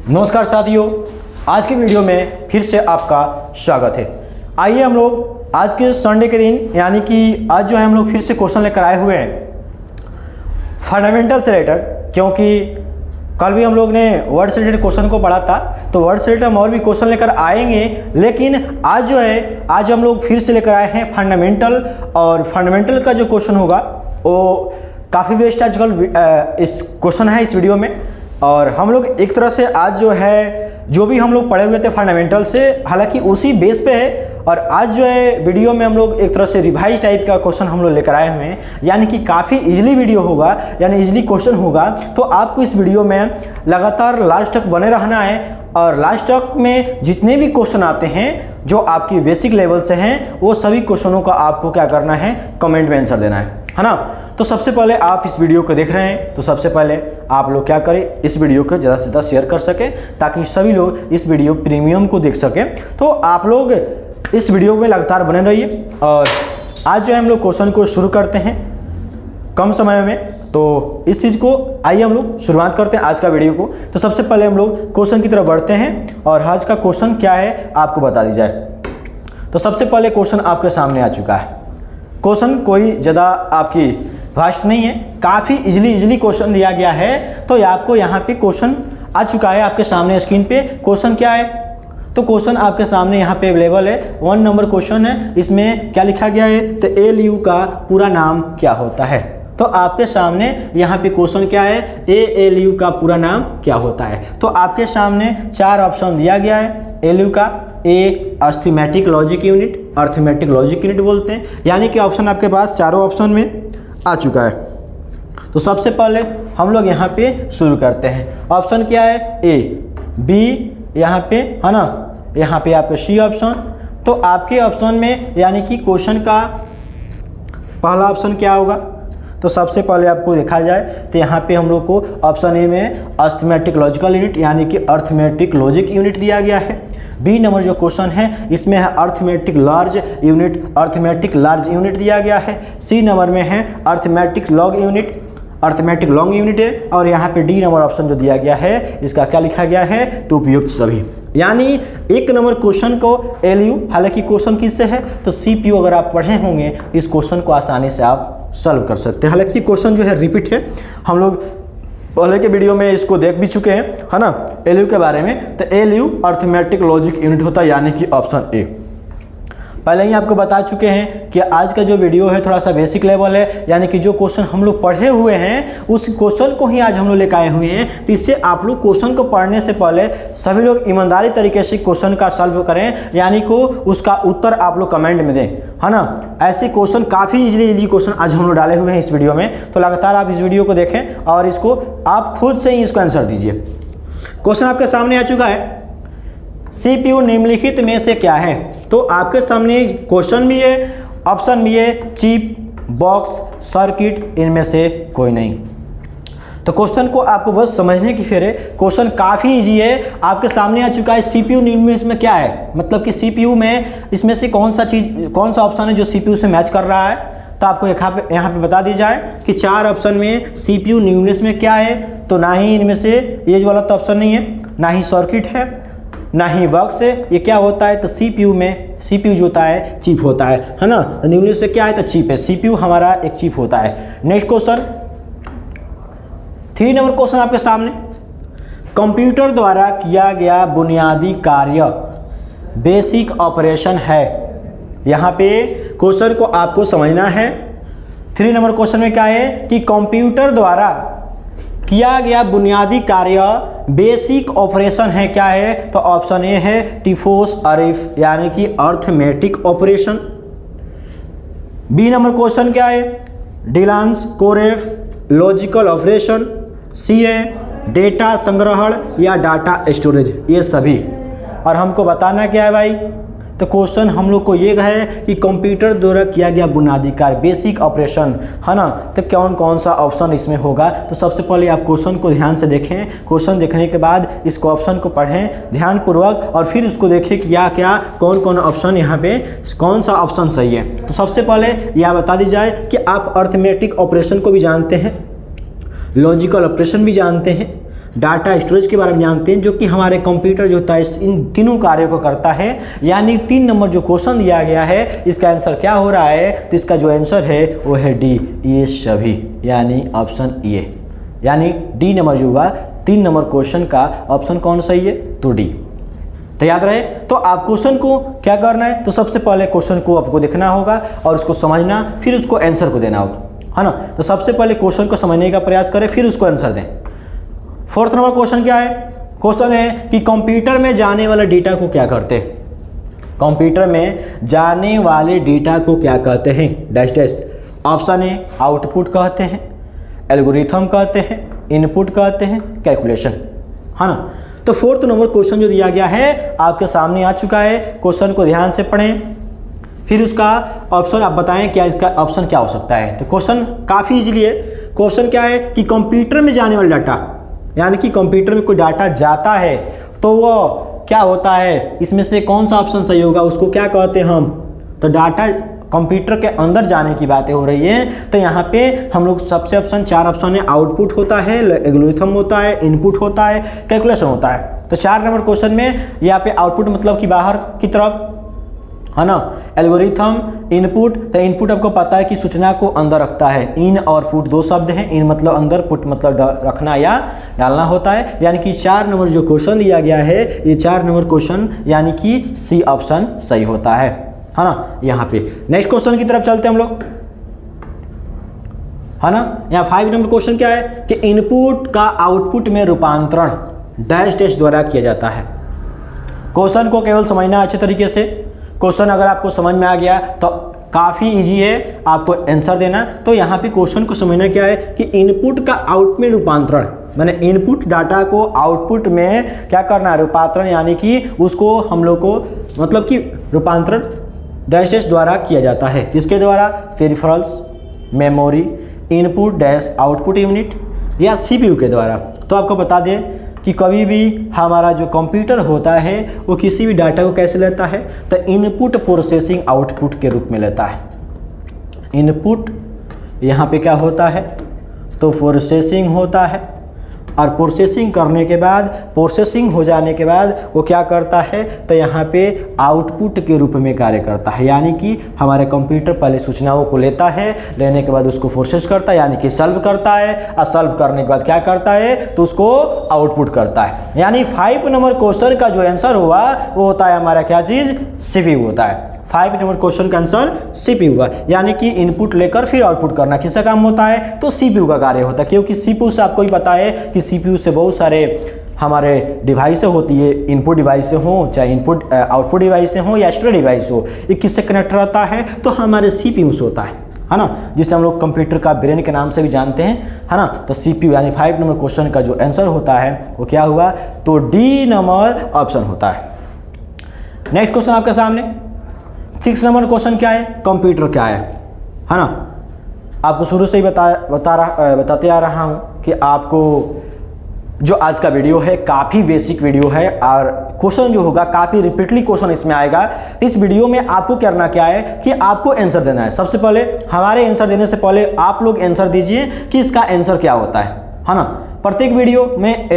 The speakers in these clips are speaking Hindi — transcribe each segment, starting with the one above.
नमस्कार साथियों, आज की वीडियो में फिर से आपका स्वागत है। आइए हम लोग आज के संडे के दिन यानी कि आज जो है हम लोग फिर से क्वेश्चन लेकर आए हुए हैं फंडामेंटल से रिलेटेड, क्योंकि कल भी हम लोग ने वर्ड से रिलेटेड क्वेश्चन को पढ़ा था, तो वर्ड से रिलेटेड हम और भी क्वेश्चन लेकर आएंगे। लेकिन आज जो है आज हम लोग फिर से लेकर आए हैं फंडामेंटल, और फंडामेंटल का जो क्वेश्चन होगा वो काफ़ी वेस्ट आजकल इस क्वेश्चन है इस वीडियो में। और हम लोग एक तरह से आज जो है जो भी हम लोग पढ़े हुए थे फंडामेंटल से, हालांकि उसी बेस पे है, और आज जो है वीडियो में हम लोग एक तरह से रिवाइज टाइप का क्वेश्चन हम लोग लेकर आए हुए हैं, यानी कि काफ़ी इजीली वीडियो होगा, यानी इजीली क्वेश्चन होगा। तो आपको इस वीडियो में लगातार लास्ट तक बने रहना है, और लास्ट तक में जितने भी क्वेश्चन आते हैं जो आपकी बेसिक लेवल से हैं वो सभी क्वेश्चनों का आपको क्या करना है, कमेंट में आंसर देना है ना। तो सबसे पहले आप इस वीडियो को देख रहे हैं तो सबसे पहले आप लोग क्या करें, इस वीडियो को ज़्यादा से ज़्यादा शेयर कर सकें ताकि सभी लोग इस वीडियो प्रीमियम को देख सकें। तो आप लोग इस वीडियो में लगातार बने रहिए, और आज जो है हम लोग क्वेश्चन को शुरू करते हैं कम समय में। तो इस चीज़ को आइए हम लोग शुरुआत करते हैं आज का वीडियो को। तो सबसे पहले हम लोग क्वेश्चन की तरफ बढ़ते हैं, और आज का क्वेश्चन क्या है आपको बता दी जाए। तो सबसे पहले क्वेश्चन आपके सामने आ चुका है। क्वेश्चन कोई ज़्यादा आपकी वास्ट नहीं है, काफ़ी इजीली क्वेश्चन दिया गया है। तो आपको यहाँ पे क्वेश्चन आ चुका है आपके सामने स्क्रीन पे। क्वेश्चन क्या है, तो क्वेश्चन आपके सामने यहाँ पे अवेलेबल है। 1 नंबर क्वेश्चन है। इसमें क्या लिखा गया है, तो ALU का पूरा नाम क्या होता है। तो आपके सामने यहाँ पे क्वेश्चन क्या है, ALU का पूरा नाम क्या होता है। तो आपके सामने 4 ऑप्शन दिया गया है ALU का। A arithmetic logic unit, arithmetic logic unit बोलते हैं, यानी कि ऑप्शन आपके पास चारों ऑप्शन में आ चुका है। तो सबसे पहले हम लोग यहाँ पे शुरू करते हैं। ऑप्शन क्या है, ए, बी यहाँ पे है ना, यहाँ पे आपका सी ऑप्शन। तो आपके ऑप्शन में यानी कि क्वेश्चन का पहला ऑप्शन क्या होगा, तो सबसे पहले आपको देखा जाए तो यहाँ पे हम लोग को ऑप्शन ए में अर्थमेटिक लॉजिकल यूनिट यानी कि अर्थमेटिक लॉजिक यूनिट दिया गया है। बी नंबर जो क्वेश्चन है इसमें है arithmetic large unit, arithmetic large unit दिया गया है। सी नंबर में है arithmetic log unit, arithmetic long unit है। और यहाँ पे डी नंबर ऑप्शन जो दिया गया है इसका क्या लिखा गया है, तो उपयुक्त सभी। यानी 1 नंबर क्वेश्चन को ALU, हालांकि क्वेश्चन किससे है तो CPU अगर आप पढ़े होंगे इस क्वेश्चन को आसानी से आप सॉल्व कर सकते हैं। हालांकि क्वेश्चन जो है रिपीट है, हम लोग पहले के वीडियो में इसको देख भी चुके हैं है ना ALU के बारे में। तो ALU अर्थमेटिक लॉजिक यूनिट होता है, यानी कि ऑप्शन ए। पहले ही आपको बता चुके हैं कि आज का जो वीडियो है थोड़ा सा बेसिक लेवल है, यानी कि जो क्वेश्चन हम लोग पढ़े हुए हैं उस क्वेश्चन को ही आज हम लोग लेकर आए हुए हैं। तो इससे आप लोग क्वेश्चन को पढ़ने से पहले सभी लोग ईमानदारी तरीके से क्वेश्चन का सॉल्व करें, यानी को उसका उत्तर आप लोग कमेंट में दें, है ना। ऐसे क्वेश्चन काफ़ी इजीली क्वेश्चन आज हम लोग डाले हुए हैं इस वीडियो में। तो लगातार आप इस वीडियो को देखें और इसको आप खुद से ही इसको आंसर दीजिए। क्वेश्चन आपके सामने आ चुका है, CPU निम्नलिखित में से क्या है। तो आपके सामने क्वेश्चन भी है, ऑप्शन भी है, चिप, बॉक्स, सर्किट, इनमें से कोई नहीं। तो क्वेश्चन को आपको बस समझने की फिर है, क्वेश्चन काफ़ी इजी है। आपके सामने आ चुका है CPU निम्नलिखित में क्या है, मतलब कि CPU में इसमें से कौन सा ऑप्शन है जो CPU से मैच कर रहा है। तो आपको यहाँ पे बता दी जाए कि 4 ऑप्शन में CPU निम्नलिखित में क्या है। तो ना ही इनमें से ये वाला तो ऑप्शन नहीं है, ना ही सर्किट है, ना ही बॉक्स है। ये क्या होता है, तो CPU में CPU जो होता है चिप होता है ना। तो निम्नलिखित से क्या है, तो चिप है। CPU हमारा एक चिप होता है। नेक्स्ट क्वेश्चन 3 नंबर क्वेश्चन आपके सामने, कंप्यूटर द्वारा किया गया बुनियादी कार्य बेसिक ऑपरेशन है। यहाँ पे क्वेश्चन को आपको समझना है। 3 नंबर क्वेश्चन में क्या है कि कंप्यूटर द्वारा किया गया बुनियादी कार्य बेसिक ऑपरेशन है, क्या है, तो ऑप्शन ए है टिफोस अरिफ यानी कि arithmetic operation. B number question क्या है, डिलांस कोरेफ लॉजिकल ऑपरेशन। सी है डेटा संग्रहण या डाटा स्टोरेज, ये सभी। और हमको बताना क्या है भाई, तो क्वेश्चन हम लोग को ये है कि कंप्यूटर द्वारा किया गया बुनियादी कार्य बेसिक ऑपरेशन, है ना। तो कौन सा ऑप्शन इसमें होगा। तो सबसे पहले आप क्वेश्चन को ध्यान से देखें, क्वेश्चन देखने के बाद इसको ऑप्शन को पढ़ें ध्यानपूर्वक, और फिर उसको देखें कि क्या कौन ऑप्शन यहाँ पे कौन सा ऑप्शन सही है। तो सबसे पहले यह बता दी जाए कि आप अर्थमेटिक ऑपरेशन को भी जानते हैं, लॉजिकल ऑपरेशन भी जानते हैं, डाटा स्टोरेज के बारे में जानते हैं, जो कि हमारे कंप्यूटर जो होता है इन तीनों कार्यों को करता है। यानी 3 नंबर जो क्वेश्चन दिया गया है इसका आंसर क्या हो रहा है, तो इसका जो आंसर है वो है डी, ये सभी, यानी ऑप्शन ए, यानी डी नंबर जो हुआ 3 नंबर क्वेश्चन का ऑप्शन कौन सही है, तो डी। तो याद रहे, तो आप क्वेश्चन को क्या करना है, तो सबसे पहले क्वेश्चन को आपको देखना होगा और उसको समझना, फिर उसको आंसर को देना होगा, है ना। तो सबसे पहले क्वेश्चन को समझने का प्रयास करें, फिर उसको आंसर दें। 4th नंबर क्वेश्चन क्या है, क्वेश्चन है कि कंप्यूटर में जाने वाले डेटा को क्या करते हैं, कंप्यूटर में जाने वाले डेटा को क्या कहते हैं, dash dash. Option A output कहते हैं, एल्गोरिथम कहते हैं, इनपुट कहते हैं, कैलकुलेशन, है ना। तो 4th नंबर क्वेश्चन जो दिया गया है आपके सामने आ चुका है। क्वेश्चन को ध्यान से पढ़ें, फिर उसका ऑप्शन आप बताएं क्या इसका ऑप्शन क्या हो सकता है। तो क्वेश्चन काफ़ी इजीली है। क्वेश्चन क्या है कि कंप्यूटर में जाने वाला डाटा, यानी कि कंप्यूटर में कोई डाटा जाता है तो वो क्या होता है, इसमें से कौन सा ऑप्शन सही होगा, उसको क्या कहते हैं हम, तो डाटा कंप्यूटर के अंदर जाने की बातें हो रही हैं। तो यहाँ पे हम लोग सबसे ऑप्शन 4 ऑप्शन है, आउटपुट होता है, एल्गोरिथम होता है, इनपुट होता है, कैलकुलेशन होता है। तो 4 नंबर क्वेश्चन में यहाँ पे आउटपुट मतलब कि बाहर की तरफ, है ना, एल्गोरिथम, इनपुट। तो इनपुट आपको पता है कि सूचना को अंदर रखता है, इन और पुट 2 शब्द हैं, इन मतलब अंदर, पुट मतलब रखना या डालना होता है। यानी कि 4 नंबर जो क्वेश्चन दिया गया है ये 4 नंबर क्वेश्चन यानी कि सी ऑप्शन सही होता है ना। यहाँ पे नेक्स्ट क्वेश्चन की तरफ चलते हैं हम लोग, है ना। यहाँ 5 नंबर क्वेश्चन क्या है कि इनपुट का आउटपुट में रूपांतरण डैश डैश द्वारा किया जाता है। क्वेश्चन को केवल समझना अच्छे तरीके से। क्वेश्चन अगर आपको समझ में आ गया तो काफ़ी इजी है आपको आंसर देना। तो यहाँ पे क्वेश्चन को समझना क्या है कि इनपुट का आउट में रूपांतरण, मैंने इनपुट डाटा को आउटपुट में क्या करना है, रूपांतरण, यानी कि उसको हम लोग को मतलब कि रूपांतरण डैश डैश द्वारा किया जाता है। किसके द्वारा, peripherals, memory, input dash output unit या सीपीयू के द्वारा। तो आपको बता दें कि कभी भी हमारा जो कंप्यूटर होता है वो किसी भी डाटा को कैसे लेता है, तो इनपुट प्रोसेसिंग आउटपुट के रूप में लेता है। इनपुट यहाँ पे क्या होता है, तो प्रोसेसिंग होता है, और प्रोसेसिंग करने के बाद, प्रोसेसिंग हो जाने के बाद वो क्या करता है, तो यहाँ पे आउटपुट के रूप में कार्य करता है। यानी कि हमारे कंप्यूटर पहले सूचनाओं को लेता है, लेने के बाद उसको प्रोसेस करता है, यानी कि सॉल्व करता है, और सॉल्व करने के बाद क्या करता है, तो उसको आउटपुट करता है। यानी 5 नंबर क्वेश्चन का जो आंसर हुआ वो होता है हमारा क्या चीज़, सीपीयू होता है। 5 नंबर क्वेश्चन का आंसर सीपीयू हुआ, यानी कि इनपुट लेकर फिर आउटपुट करना किसका काम होता है, तो सीपीयू का कार्य होता है। क्योंकि सीपीयू से आपको ही पता है कि सीपीयू से बहुत सारे हमारे डिवाइसें होती है, इनपुट डिवाइसें हों, चाहे इनपुट आउटपुट डिवाइसें हों या स्टोरेज डिवाइस हो, ये किससे कनेक्ट रहता है, तो हमारे सीपीयू से होता है ना, जिसे हम लोग कंप्यूटर का ब्रेन के नाम से भी जानते हैं, है ना। तो सीपीयू यानी 5 नंबर क्वेश्चन का जो आंसर होता है वो क्या हुआ, तो डी नंबर ऑप्शन होता है। नेक्स्ट क्वेश्चन आपके सामने 6 नंबर क्वेश्चन क्या है, कंप्यूटर क्या है ना। आपको शुरू से ही बताते आ रहा हूँ कि आपको जो आज का वीडियो है काफ़ी बेसिक वीडियो है, और क्वेश्चन जो होगा काफ़ी रिपीटली क्वेश्चन इसमें आएगा। इस वीडियो में आपको करना क्या है कि आपको आंसर देना है। सबसे पहले हमारे आंसर देने से पहले आप लोग आंसर दीजिए कि इसका आंसर क्या होता है ना। प्रत्येक वीडियो में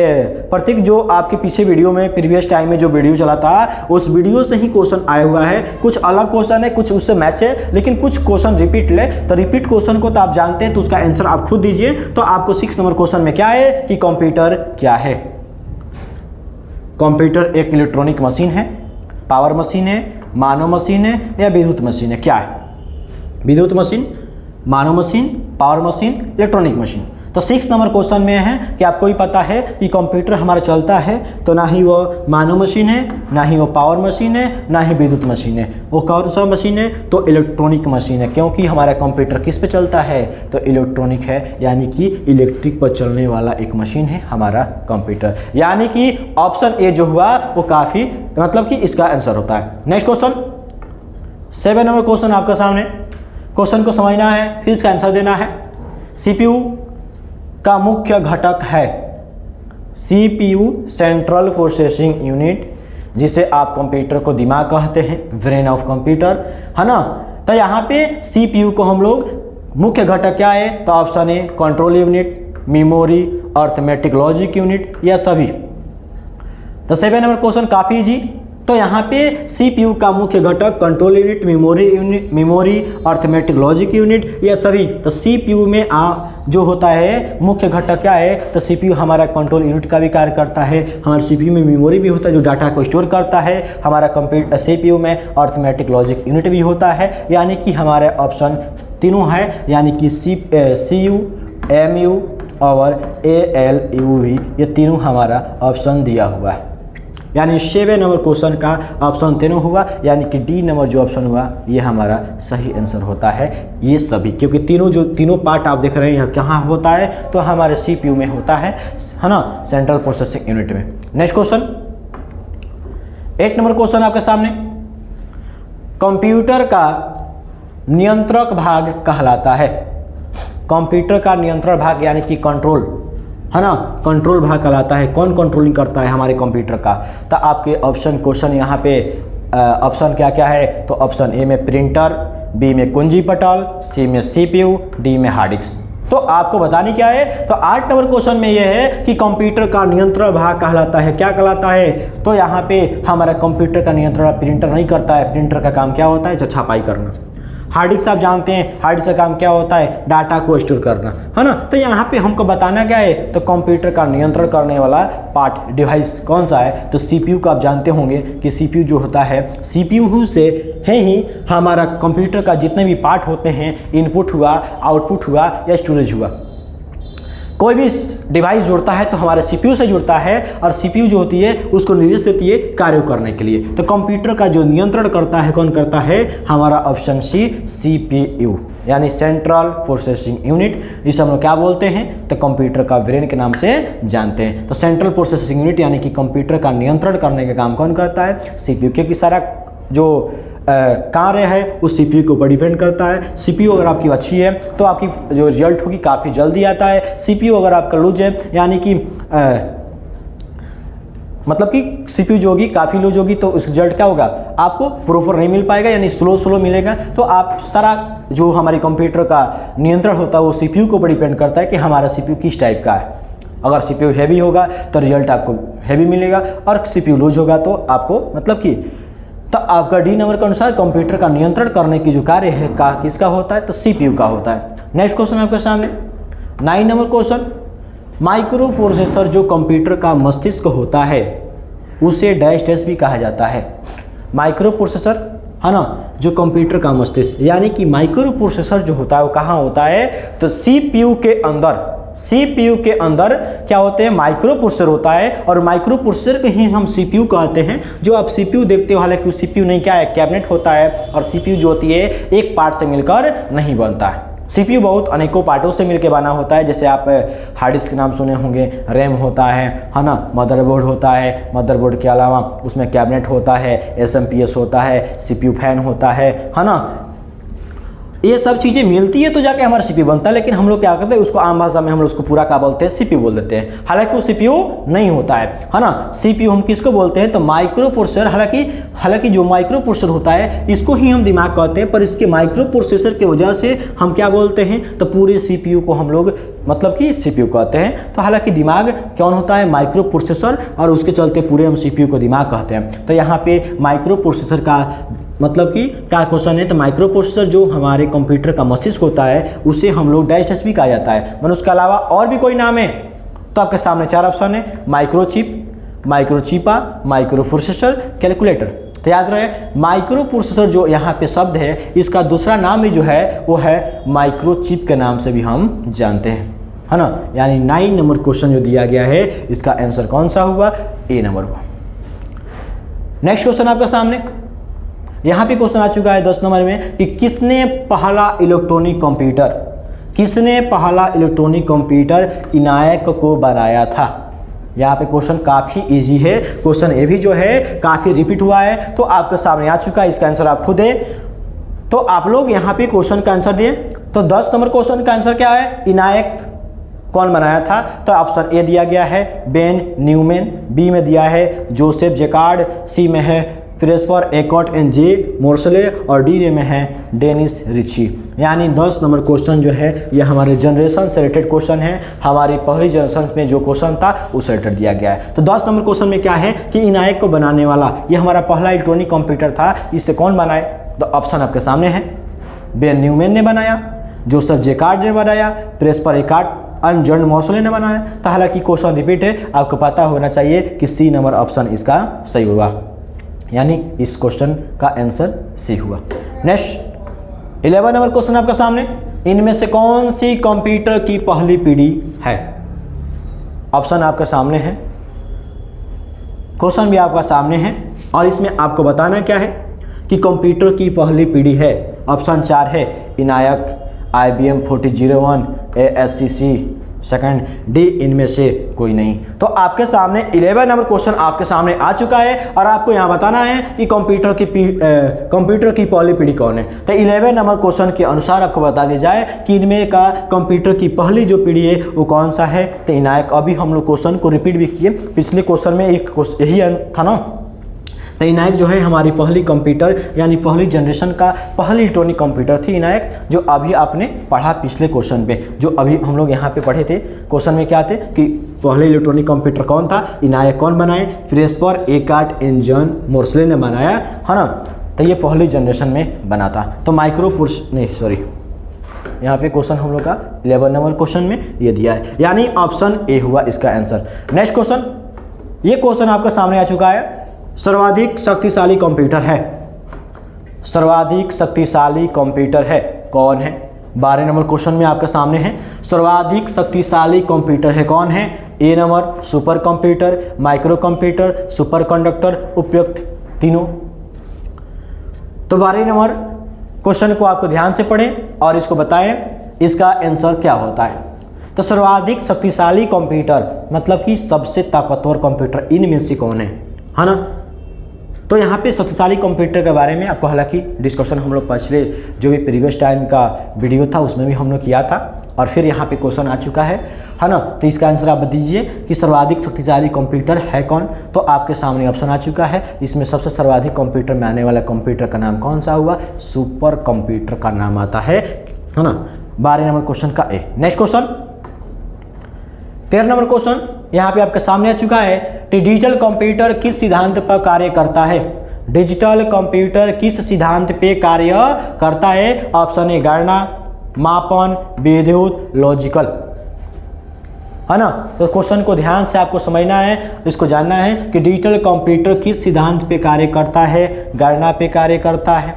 प्रत्येक जो आपके पीछे वीडियो में प्रीवियस टाइम में जो वीडियो चला था उस वीडियो से ही क्वेश्चन आया हुआ है। कुछ अलग क्वेश्चन है, कुछ उससे मैच है, लेकिन कुछ क्वेश्चन रिपीट ले, तो रिपीट क्वेश्चन को तो आप जानते हैं, तो उसका आंसर आप खुद दीजिए। तो आपको 6 नंबर क्वेश्चन में क्या है कि कंप्यूटर क्या है। कंप्यूटर एक इलेक्ट्रॉनिक मशीन है, पावर मशीन है, मानव मशीन है या विद्युत मशीन है, क्या है, विद्युत मशीन, मानव machine, power machine, electronic machine. तो 6 नंबर क्वेश्चन में है कि आपको ही पता है कि कंप्यूटर हमारा चलता है तो ना ही वो मानव मशीन है, ना ही वो पावर मशीन है, ना ही विद्युत मशीन है। वो कौन सा मशीन है, तो इलेक्ट्रॉनिक मशीन है। क्योंकि हमारा कंप्यूटर किस पे चलता है, तो इलेक्ट्रॉनिक है, यानी कि इलेक्ट्रिक पर चलने वाला एक मशीन है हमारा कंप्यूटर। यानी कि ऑप्शन ए जो हुआ वो काफ़ी मतलब कि इसका आंसर होता है। नेक्स्ट क्वेश्चन 7 नंबर क्वेश्चन आपका सामने। क्वेश्चन को समझना है, फिर इसका आंसर देना है। सीपीयू का मुख्य घटक है, सीपीयू सेंट्रल प्रोसेसिंग यूनिट, जिसे आप कंप्यूटर को दिमाग कहते हैं, ब्रेन ऑफ कंप्यूटर, है ना। तो यहाँ पे सीपीयू को हम लोग मुख्य घटक क्या है, तो option A control unit, memory arithmetic logic unit, यह सभी। तो 7 नंबर क्वेश्चन काफ़ी इजी। तो यहाँ पे CPU का मुख्य घटक control unit, memory, arithmetic logic unit, ये सभी। तो CPU में जो होता है मुख्य घटक क्या है, तो CPU हमारा कंट्रोल यूनिट का भी कार्य करता है, हमारे CPU में मेमोरी भी होता है जो डाटा को स्टोर करता है, हमारा CPU में अर्थमेटिक लॉजिक यूनिट भी होता है। यानी कि हमारे ऑप्शन तीनों है, यानी कि CU, MU और ALU, ये तीनों हमारा ऑप्शन दिया हुआ है। यानी 7 नंबर क्वेश्चन का ऑप्शन तीनों हुआ, यानी कि डी नंबर जो ऑप्शन हुआ ये हमारा सही आंसर होता है, ये सभी। क्योंकि तीनों पार्ट आप देख रहे हैं यहाँ कहाँ होता है, तो हमारे CPU में होता है ना, सेंट्रल प्रोसेसिंग यूनिट में। नेक्स्ट क्वेश्चन 8 नंबर क्वेश्चन आपके सामने, कंप्यूटर का नियंत्रक भाग कहलाता है। कंप्यूटर का नियंत्रण भाग यानी कि कंट्रोल, है ना, कंट्रोल भाग कहलाता है। कौन कंट्रोलिंग करता है हमारे कंप्यूटर का, तो आपके ऑप्शन क्वेश्चन यहाँ पे ऑप्शन क्या क्या है, तो ऑप्शन ए में प्रिंटर, बी में कुंजी पटल, सी में CPU, डी में हार्ड डिस्क। तो आपको बतानी क्या है, तो 8 नंबर क्वेश्चन में यह है कि कंप्यूटर का नियंत्रण भाग कहलाता है। क्या कहलाता है, तो यहाँ पे हमारा कंप्यूटर का नियंत्रण प्रिंटर नहीं करता है। प्रिंटर का काम क्या होता है, छपाई करना। हार्ड डिस्क आप जानते हैं, हार्ड डिस्क का काम क्या होता है, डाटा को स्टोर करना, है ना। तो यहाँ पे हमको बताना क्या है, तो कंप्यूटर का नियंत्रण करने वाला पार्ट डिवाइस कौन सा है, तो CPU का आप जानते होंगे कि CPU जो होता है, CPU से है ही हमारा कंप्यूटर का जितने भी पार्ट होते हैं, इनपुट हुआ, आउटपुट हुआ या स्टोरेज हुआ, कोई भी डिवाइस जुड़ता है तो हमारे CPU से जुड़ता है, और CPU जो होती है उसको निर्देश देती है कार्य करने के लिए। तो कंप्यूटर का जो नियंत्रण करता है, कौन करता है, हमारा ऑप्शन सी CPU, यानी सेंट्रल प्रोसेसिंग यूनिट। इसे हम लोग क्या बोलते हैं, तो कंप्यूटर का ब्रेन के नाम से जानते हैं। तो सेंट्रल प्रोसेसिंग यूनिट यानी कि कंप्यूटर का नियंत्रण करने का काम कौन करता है, CPU। क्योंकि सारा जो कार्य है उस CPU के ऊपर डिपेंड करता है। CPU अगर आपकी अच्छी है तो आपकी जो रिजल्ट होगी काफ़ी जल्दी आता है। CPU अगर आपका लूज है, यानी कि मतलब कि CPU जो होगी काफ़ी लूज होगी, तो उस रिजल्ट क्या होगा, आपको प्रॉपर नहीं मिल पाएगा, यानी स्लो मिलेगा। तो आप सारा जो हमारी कंप्यूटर का नियंत्रण होता है वो CPU के ऊपर डिपेंड करता है कि हमारा CPU किस टाइप का है। अगर CPU हैवी होगा तो रिजल्ट आपको हैवी मिलेगा, और CPU लूज होगा तो आपको मतलब कि, तो आपका डी नंबर के अनुसार कंप्यूटर का नियंत्रण करने की जो कार्य है किसका होता है, तो CPU का होता है। नेक्स्ट क्वेश्चन आपके सामने 9 नंबर क्वेश्चन, माइक्रो प्रोसेसर जो कंप्यूटर का मस्तिष्क होता है उसे डैश भी कहा जाता है। माइक्रो प्रोसेसर, है ना, जो कंप्यूटर का मस्तिष्क, यानी कि माइक्रो प्रोसेसर जो होता है वो कहाँ होता है, तो CPU के अंदर क्या होते हैं, माइक्रो प्रोसेसर होता है, और माइक्रो प्रोसेसर के ही हम CPU कहते हैं। जो आप CPU देखते हो, हालांकि CPU नहीं, क्या है, कैबिनेट होता है, और CPU जो होती है एक पार्ट से मिलकर नहीं बनता है। CPU बहुत अनेकों पार्टों से मिलकर बना होता है। जैसे आप हार्ड डिस्क के नाम सुने होंगे, रैम होता है ना, मदरबोर्ड होता है, मदरबोर्ड के अलावा उसमें कैबिनेट होता है, SMPS होता है, CPU फैन होता है ना। ये सब चीज़ें मिलती है तो जाके हमारा CPU बनता है। लेकिन हम लोग क्या करते हैं, उसको आम भाषा में हम लोग उसको पूरा क्या बोलते हैं, CPU बोल देते हैं। हालांकि वो CPU नहीं होता है ना। CPU हम किसको बोलते हैं, तो माइक्रो प्रोसेसर। हालांकि जो माइक्रो प्रोसेसर होता है इसको ही हम दिमाग कहते हैं, पर इसके माइक्रो प्रोसेसर की वजह से हम क्या बोलते हैं, तो पूरे CPU को हम लोग मतलब कि CPU कहते हैं। तो हालांकि दिमाग कौन होता है, माइक्रो प्रोसेसर, और उसके चलते पूरे हम CPU को दिमाग कहते हैं। तो यहाँ पे माइक्रो प्रोसेसर का मतलब कि क्या क्वेश्चन है, तो माइक्रो प्रोसेसर जो हमारे कंप्यूटर का मस्तिष्क होता है उसे हम लोग डैश भी कहा जाता है। मतलब उसके अलावा और भी कोई नाम है, तो आपके सामने 4 ऑप्शन है, माइक्रोचिप, माइक्रोचिपा, माइक्रो प्रोसेसर, कैलकुलेटर। तो याद रहे, माइक्रो प्रोसेसर जो यहाँ पे शब्द है इसका दूसरा नाम भी जो है वो है माइक्रोचिप के नाम से भी हम जानते हैं, है ना। यानी 9 नंबर क्वेश्चन जो दिया गया है इसका आंसर कौन सा हुआ, ए नंबर हुआ। नेक्स्ट क्वेश्चन आपके सामने, यहाँ पे क्वेश्चन आ चुका है 10 नंबर में कि किसने पहला इलेक्ट्रॉनिक कंप्यूटर इनायक को बनाया था। यहाँ पे क्वेश्चन काफ़ी इजी है। क्वेश्चन ये भी जो है काफ़ी रिपीट हुआ है, तो आपके सामने आ चुका है। इसका आंसर आप खुद है, तो आप लोग यहाँ पे क्वेश्चन का आंसर दिए। तो 10 नंबर क्वेश्चन का आंसर क्या है, इनायक कौन बनाया था, तो ऑप्शन ए दिया गया है बेन न्यूमैन, बी में दिया है जोसेफ जैकार्ड, सी में है फिर एस पर एकॉट एंड जे मोर्सले और डी में है डेनिस रिची। यानी 10 नंबर क्वेश्चन जो है ये हमारे जनरेशन से रिलेटेड क्वेश्चन है। हमारी पहली जनरेशन में जो क्वेश्चन था उस रिलेटेड दिया गया है। तो 10 नंबर क्वेश्चन में क्या है कि इनायक को बनाने वाला ये हमारा पहला इलेक्ट्रॉनिक कंप्यूटर था, इसे कौन बनाए? तो ऑप्शन आपके सामने है, बेन न्यूमैन ने बनाया, जोसेफ जेकार्ड ने बनाया, प्रेस्पर एकार्ट एंड जॉन मोर्सले ने बनाया। तो हालांकि क्वेश्चन रिपीट है, आपको पता होना चाहिए कि सी नंबर ऑप्शन इसका सही होगा, यानी इस क्वेश्चन का आंसर सी हुआ। नेक्स्ट 11 नंबर क्वेश्चन आपके सामने, इनमें से कौन सी कंप्यूटर की पहली पीढ़ी है? ऑप्शन आपके सामने है, क्वेश्चन भी आपका सामने है और इसमें आपको बताना क्या है कि कंप्यूटर की पहली पीढ़ी है। ऑप्शन 4 है इनायक, IBM 4001, ASCC, सेकंड डी, इनमें से कोई नहीं। तो आपके सामने 11 नंबर क्वेश्चन आपके सामने आ चुका है और आपको यहाँ बताना है कि कंप्यूटर की पहली पीढ़ी कौन है। तो 11 नंबर क्वेश्चन के अनुसार आपको बता दिया जाए कि इनमें का कंप्यूटर की पहली जो पीढ़ी है वो कौन सा है। तो इनायक, अभी हम लोग क्वेश्चन को रिपीट भी किए, पिछले क्वेश्चन में एक यही था ना। तो इनायक जो है हमारी पहली कंप्यूटर यानी पहली जनरेशन का पहली इलेक्ट्रॉनिक कंप्यूटर थी इनायक, जो अभी आपने पढ़ा पिछले क्वेश्चन पे, जो अभी हम लोग यहाँ पे पढ़े थे। क्वेश्चन में क्या थे कि पहले इलेक्ट्रॉनिक कंप्यूटर कौन था, इनायक कौन बनाए, प्रेस्पर एकार्ट एंड जॉन मोर्सले ने बनाया, है ना। तो ये पहली जनरेशन में बना था। तो माइक्रोफोर्स नहीं, सॉरी, यहाँ पे क्वेश्चन हम लोग का 11 नंबर क्वेश्चन में ये दिया है, यानी ऑप्शन ए हुआ इसका आंसर। नेक्स्ट क्वेश्चन, ये क्वेश्चन आपका सामने आ चुका है, सर्वाधिक शक्तिशाली कंप्यूटर है, सर्वाधिक शक्तिशाली कंप्यूटर है कौन है? 12 नंबर क्वेश्चन में आपके सामने है, सर्वाधिक शक्तिशाली कंप्यूटर है कौन है? A number super computer, micro computer, super conductor, उपयुक्त तीनों। तो 12 नंबर क्वेश्चन को आपको ध्यान से पढ़ें और इसको बताएं इसका आंसर क्या होता है। तो सर्वाधिक शक्तिशाली कंप्यूटर मतलब कि सबसे ताकतवर कंप्यूटर इनमें से कौन है ना। तो यहाँ पे शक्तिशाली कंप्यूटर के बारे में आपको हालांकि डिस्कशन हम लोग पिछले जो भी प्रीवियस टाइम का वीडियो था उसमें भी हम लोग किया था और फिर यहाँ पे क्वेश्चन आ चुका है ना। तो इसका आंसर आप दीजिए कि सर्वाधिक शक्तिशाली कंप्यूटर है कौन। तो आपके सामने ऑप्शन आ चुका है, इसमें सबसे सर्वाधिक कंप्यूटर में आने वाला कंप्यूटर का नाम कौन सा हुआ? सुपर कंप्यूटर का नाम आता है ना। 12 नंबर क्वेश्चन का ए। नेक्स्ट क्वेश्चन 13 नंबर क्वेश्चन यहाँ पे आपके सामने आ चुका है कि डिजिटल कंप्यूटर किस सिद्धांत पर कार्य करता है? डिजिटल कंप्यूटर किस सिद्धांत पे कार्य करता है? ऑप्शन ए गणना, मापन, विद्युत, लॉजिकल, है ना। तो क्वेश्चन को ध्यान से आपको समझना है, इसको जानना है कि डिजिटल कंप्यूटर किस सिद्धांत पे कार्य करता है? गणना पे कार्य करता है,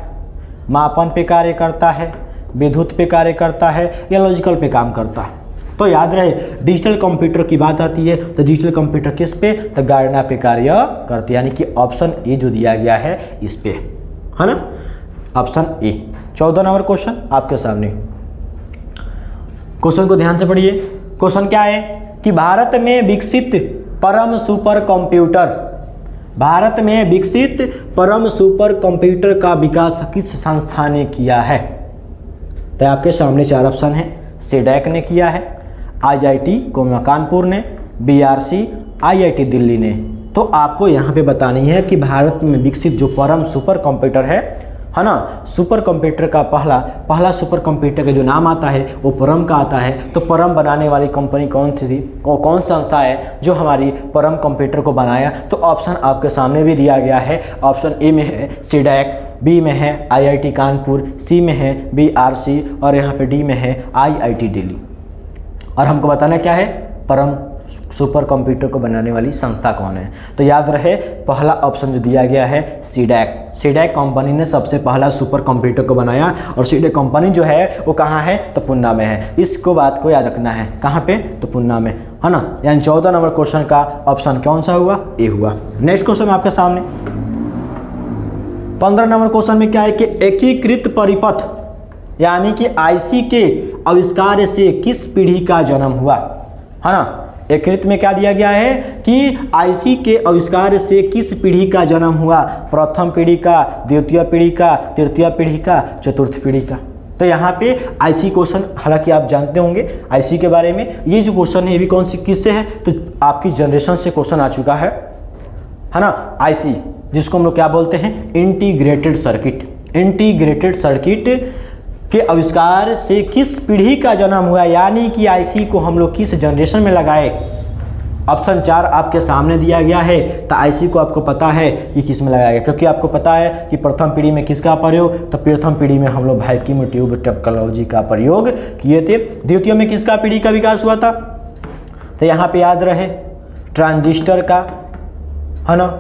मापन पे कार्य करता है, विद्युत पे कार्य करता है या लॉजिकल पे काम करता है? तो याद रहे डिजिटल कंप्यूटर की बात आती है तो डिजिटल कंप्यूटर किस पे? तो गणना पे कार्य करते, यानी कि ऑप्शन ए जो दिया गया है इस पे, है ना, ऑप्शन ए। 14 नंबर क्वेश्चन आपके सामने, क्वेश्चन को ध्यान से पढ़िए। क्वेश्चन क्या है कि भारत में विकसित परम सुपर कंप्यूटर, भारत में विकसित परम सुपर कंप्यूटर का विकास किस संस्था ने किया है? तो आपके सामने 4 ऑप्शन है, सीडैक ने किया है, IIT कानपुर ने, BRC, IIT दिल्ली ने। तो आपको यहाँ पे बतानी है कि भारत में विकसित जो परम सुपर कंप्यूटर है ना, सुपर कंप्यूटर का पहला सुपर कंप्यूटर का जो नाम आता है वो परम का आता है। तो परम बनाने वाली कंपनी कौन सी थी, वो कौन संस्था है जो हमारी परम कंप्यूटर को बनाया? तो ऑप्शन आपके सामने भी दिया गया है, ऑप्शन ए में है सीडैक, बी में है IIT कानपुर, सी में है BRC और यहाँ पे डी में है IIT दिल्ली। और हमको बताना क्या है, परम सुपर कंप्यूटर को बनाने वाली संस्था कौन है? तो याद रहे पहला ऑप्शन जो दिया गया है सीडैक, सीडैक कंपनी ने सबसे पहला सुपर कंप्यूटर को बनाया और सीडैक कंपनी जो है वो कहाँ है? तो पुणे में है। इसको बात को याद रखना है, कहाँ पे? तो पुणे में, है ना। यानी 14 नंबर क्वेश्चन का ऑप्शन कौन सा हुआ? ए हुआ। नेक्स्ट क्वेश्चन आपके सामने 15 नंबर क्वेश्चन में क्या है कि एकीकृत परिपथ यानी कि IC के आविष्कार से किस पीढ़ी का जन्म हुआ, है ना। एकीकृत में क्या दिया गया है कि IC के आविष्कार से किस पीढ़ी का जन्म हुआ? प्रथम पीढ़ी का, द्वितीय पीढ़ी का, तृतीय पीढ़ी का, चतुर्थ पीढ़ी का। तो यहाँ पे IC क्वेश्चन हालांकि आप जानते होंगे IC के बारे में। ये जो क्वेश्चन है ये भी कौन सी किससे है? तो आपकी जनरेशन से क्वेश्चन आ चुका है ना। IC जिसको हम लोग क्या बोलते हैं, इंटीग्रेटेड सर्किट। इंटीग्रेटेड सर्किट के आविष्कार से किस पीढ़ी का जन्म हुआ, यानी कि आईसी को हम लोग किस जनरेशन में लगाए। ऑप्शन 4 आपके सामने दिया गया है, तो आईसी को आपको पता है कि किस में लगाया गया, क्योंकि आपको पता है कि प्रथम पीढ़ी में किसका प्रयोग, तो प्रथम पीढ़ी में हम लोग वैक्यूम ट्यूब टेक्नोलॉजी का प्रयोग किए थे। द्वितीय में किसका पीढ़ी का विकास हुआ था, तो यहाँ पे याद रहे ट्रांजिस्टर का, है ना।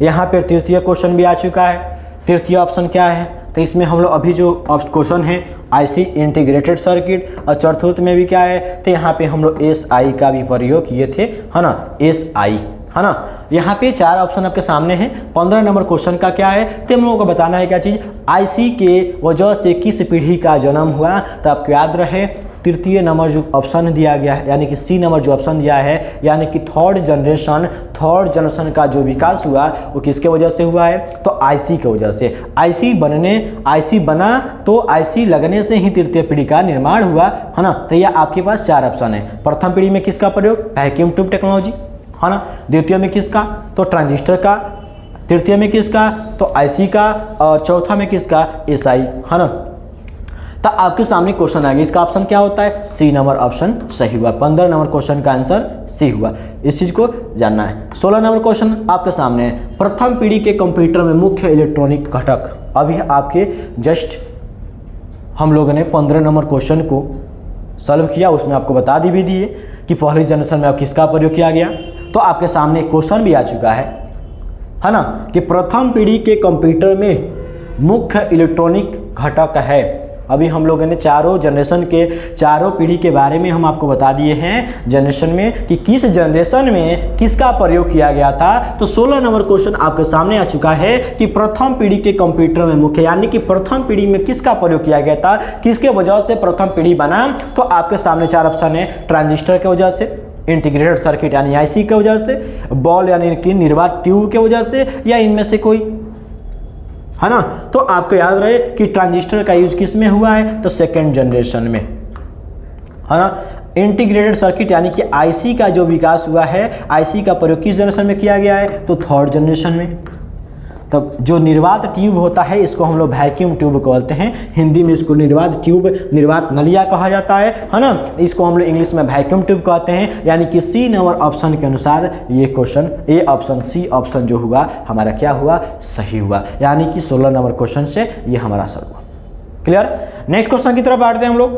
यहाँ पे तृतीय क्वेश्चन भी आ चुका है। तृतीय ऑप्शन क्या है, तो इसमें हम लोग अभी जो क्वेश्चन है आईसी इंटीग्रेटेड सर्किट, और चतुर्थ में भी क्या है, तो यहाँ पे हम लोग एसआई का भी प्रयोग किए थे, है ना, एसआई, है ना। यहाँ पे 4 ऑप्शन आपके सामने हैं। 15 नंबर क्वेश्चन का क्या है, तो हम लोगों को बताना है क्या चीज़, आईसी के वजह से किस पीढ़ी का जन्म हुआ। तो आपको याद रहे तृतीय नंबर जो ऑप्शन दिया गया है, यानी कि सी नंबर जो ऑप्शन दिया है, यानी कि थर्ड जनरेशन का जो विकास हुआ वो किसके वजह से हुआ है, तो आईसी के वजह से। आईसी बना तो आईसी लगने से ही तृतीय पीढ़ी का निर्माण हुआ, है ना। तो यह आपके पास 4 ऑप्शन है। प्रथम पीढ़ी में किसका प्रयोग, वैक्यूम ट्यूब टेक्नोलॉजी, है ना। द्वितीय में किसका, तो ट्रांजिस्टर का। तृतीय में किसका, तो आईसी का। और चौथा में किसका, एसआई, है ना। तो आपके सामने क्वेश्चन आ गया, इसका ऑप्शन क्या होता है, सी नंबर ऑप्शन सही हुआ। 15 नंबर क्वेश्चन का आंसर सी हुआ, इस चीज को जानना है। 16 नंबर क्वेश्चन आपके सामने है, प्रथम पीढ़ी के कंप्यूटर में मुख्य इलेक्ट्रॉनिक घटक। अभी आपके जस्ट हम लोगों ने 15 नंबर क्वेश्चन को सॉल्व किया, उसमें आपको बता दी भी दिए कि पहली जनरेशन में किसका प्रयोग किया गया। तो आपके सामने क्वेश्चन भी आ चुका है ना, कि प्रथम पीढ़ी के कंप्यूटर में मुख्य इलेक्ट्रॉनिक घटक है। अभी हम लोगों ने चारों जनरेशन के चारों पीढ़ी के बारे में हम आपको बता दिए हैं जनरेशन में, कि किस जनरेशन में किसका प्रयोग किया गया था। तो 16 नंबर क्वेश्चन आपके सामने आ चुका है कि प्रथम पीढ़ी के कंप्यूटर में मुख्य, यानी कि प्रथम पीढ़ी में किसका प्रयोग किया गया था, किसके वजह से प्रथम पीढ़ी बना। तो आपके सामने 4 ऑप्शन है, ट्रांजिस्टर के वजह से, इंटीग्रेटेड सर्किट यानी आईसी की वजह से, बॉल यानी कि निर्वात ट्यूब के वजह से, या इनमें से कोई, है ना। तो आपको याद रहे कि ट्रांजिस्टर का यूज किस में हुआ है, तो सेकेंड जनरेशन में, है ना। इंटीग्रेटेड सर्किट यानी कि आईसी का जो विकास हुआ है, आईसी का प्रयोग किस जनरेशन में किया गया है, तो थर्ड जनरेशन में। तब जो निर्वात ट्यूब होता है इसको हम लोग वैक्यूम ट्यूब कहते हैं, हिंदी में इसको निर्वात ट्यूब, निर्वात नलिया कहा जाता है ना। इसको हम लोग इंग्लिश में वैक्यूम ट्यूब कहते हैं। यानी कि सी नंबर ऑप्शन के अनुसार ये क्वेश्चन, ये ऑप्शन सी ऑप्शन जो हुआ हमारा क्या हुआ, सही हुआ। यानी कि 16 नंबर क्वेश्चन से ये हमारा आंसर हुआ। क्लियर। नेक्स्ट क्वेश्चन की तरफ बढ़ते हैं हम लोग।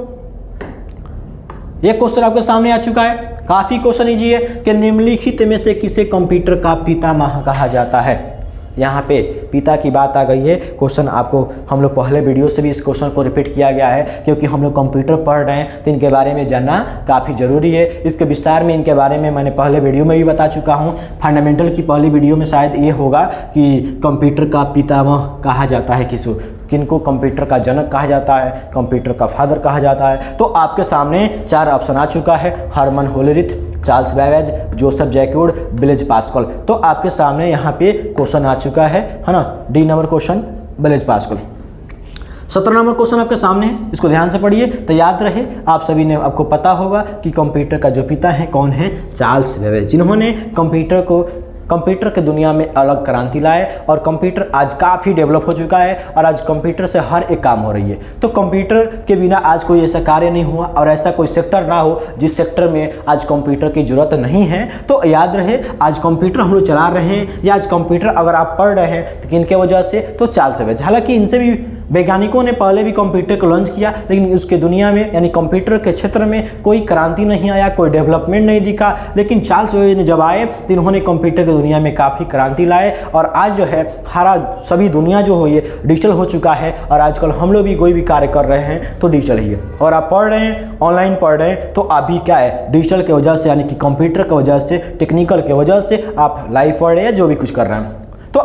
ये क्वेश्चन आपके सामने आ चुका है, काफी क्वेश्चन इजी है, कि निम्नलिखित में से किसे कंप्यूटर का पितामह कहा जाता है। यहाँ पे पिता की बात आ गई है। क्वेश्चन आपको हम लोग पहले वीडियो से भी इस क्वेश्चन को रिपीट किया गया है, क्योंकि हम लोग कंप्यूटर पढ़ रहे हैं तो इनके बारे में जानना काफ़ी ज़रूरी है। इसके विस्तार में इनके बारे में मैंने पहले वीडियो में भी बता चुका हूँ। फंडामेंटल की पहली वीडियो में शायद ये होगा कि कंप्यूटर का पितामह कहा जाता है किनको कंप्यूटर का जनक कहा जाता है, कंप्यूटर का फादर कहा जाता है। तो आपके सामने 4 ऑप्शन आ चुका है, Herman Hollerith, Charles Babbage, Joseph Jacquard, Blaise Pascal. तो आपके सामने यहाँ पे क्वेश्चन आ चुका है ना, D number question Blaise Pascal. 17 number question आपके सामने है, इसको ध्यान से पढ़िए। तो याद रहे आप सभी ने, आपको पता होगा कि कंप्यूटर का जो पिता है कौन है, चार्ल्स बैबेज, जिन्होंने कंप्यूटर के दुनिया में अलग क्रांति लाए। और कंप्यूटर आज काफ़ी डेवलप हो चुका है और आज कंप्यूटर से हर एक काम हो रही है। तो कंप्यूटर के बिना आज कोई ऐसा कार्य नहीं हुआ और ऐसा कोई सेक्टर ना हो जिस सेक्टर में आज कंप्यूटर की ज़रूरत नहीं है। तो याद रहे आज कंप्यूटर हम लोग चला रहे हैं, या आज कंप्यूटर अगर आप पढ़ रहे हैं तो किनके वजह से, तो चार्ल्स बैबेज। हालांकि इनसे भी वैज्ञानिकों ने पहले भी कंप्यूटर को लॉन्च किया, लेकिन उसके दुनिया में यानी कंप्यूटर के क्षेत्र में कोई क्रांति नहीं आया, कोई डेवलपमेंट नहीं दिखा। लेकिन चार्ल्स बैबेज ने जब आए तो इन्होंने कंप्यूटर की दुनिया में काफ़ी क्रांति लाए। और आज जो है हरा सभी दुनिया जो हो ये डिजिटल हो चुका है। और आजकल हम लोग भी कोई भी कार्य कर रहे हैं तो डिजिटल ही है। और आप पढ़ रहे हैं, ऑनलाइन पढ़ रहे हैं, तो अभी क्या है, डिजिटल की वजह से यानी कि कंप्यूटर की वजह से, टेक्निकल की वजह से आप लाइव पढ़ रहे हैं, जो भी कुछ कर रहे हैं। तो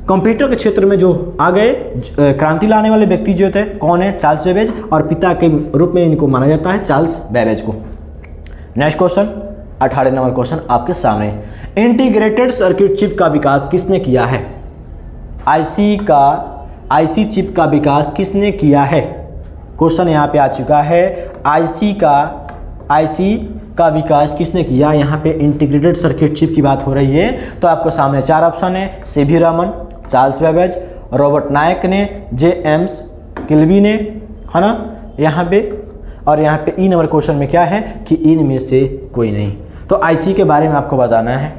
कंप्यूटर के क्षेत्र में जो आ गए क्रांति लाने वाले व्यक्ति जो थे कौन है, चार्ल्स बैबेज। और पिता के रूप में इनको माना जाता है चार्ल्स बैबेज को। नेक्स्ट क्वेश्चन 18 नंबर क्वेश्चन आपके सामने, इंटीग्रेटेड सर्किट चिप का विकास किसने किया है। आईसी चिप का विकास किसने किया है। क्वेश्चन यहाँ पे आ चुका है, आईसी का विकास किसने किया। यहाँ पे इंटीग्रेटेड सर्किट चिप की बात हो रही है। तो आपको सामने 4 ऑप्शन है, C V Raman, Charles Babbage, Robert Noyce ने, जेम्स किल्बी ने, है ना यहाँ पे। और यहाँ पे ई नंबर क्वेश्चन में क्या है कि इनमें से कोई नहीं। तो आईसी के बारे में आपको बताना है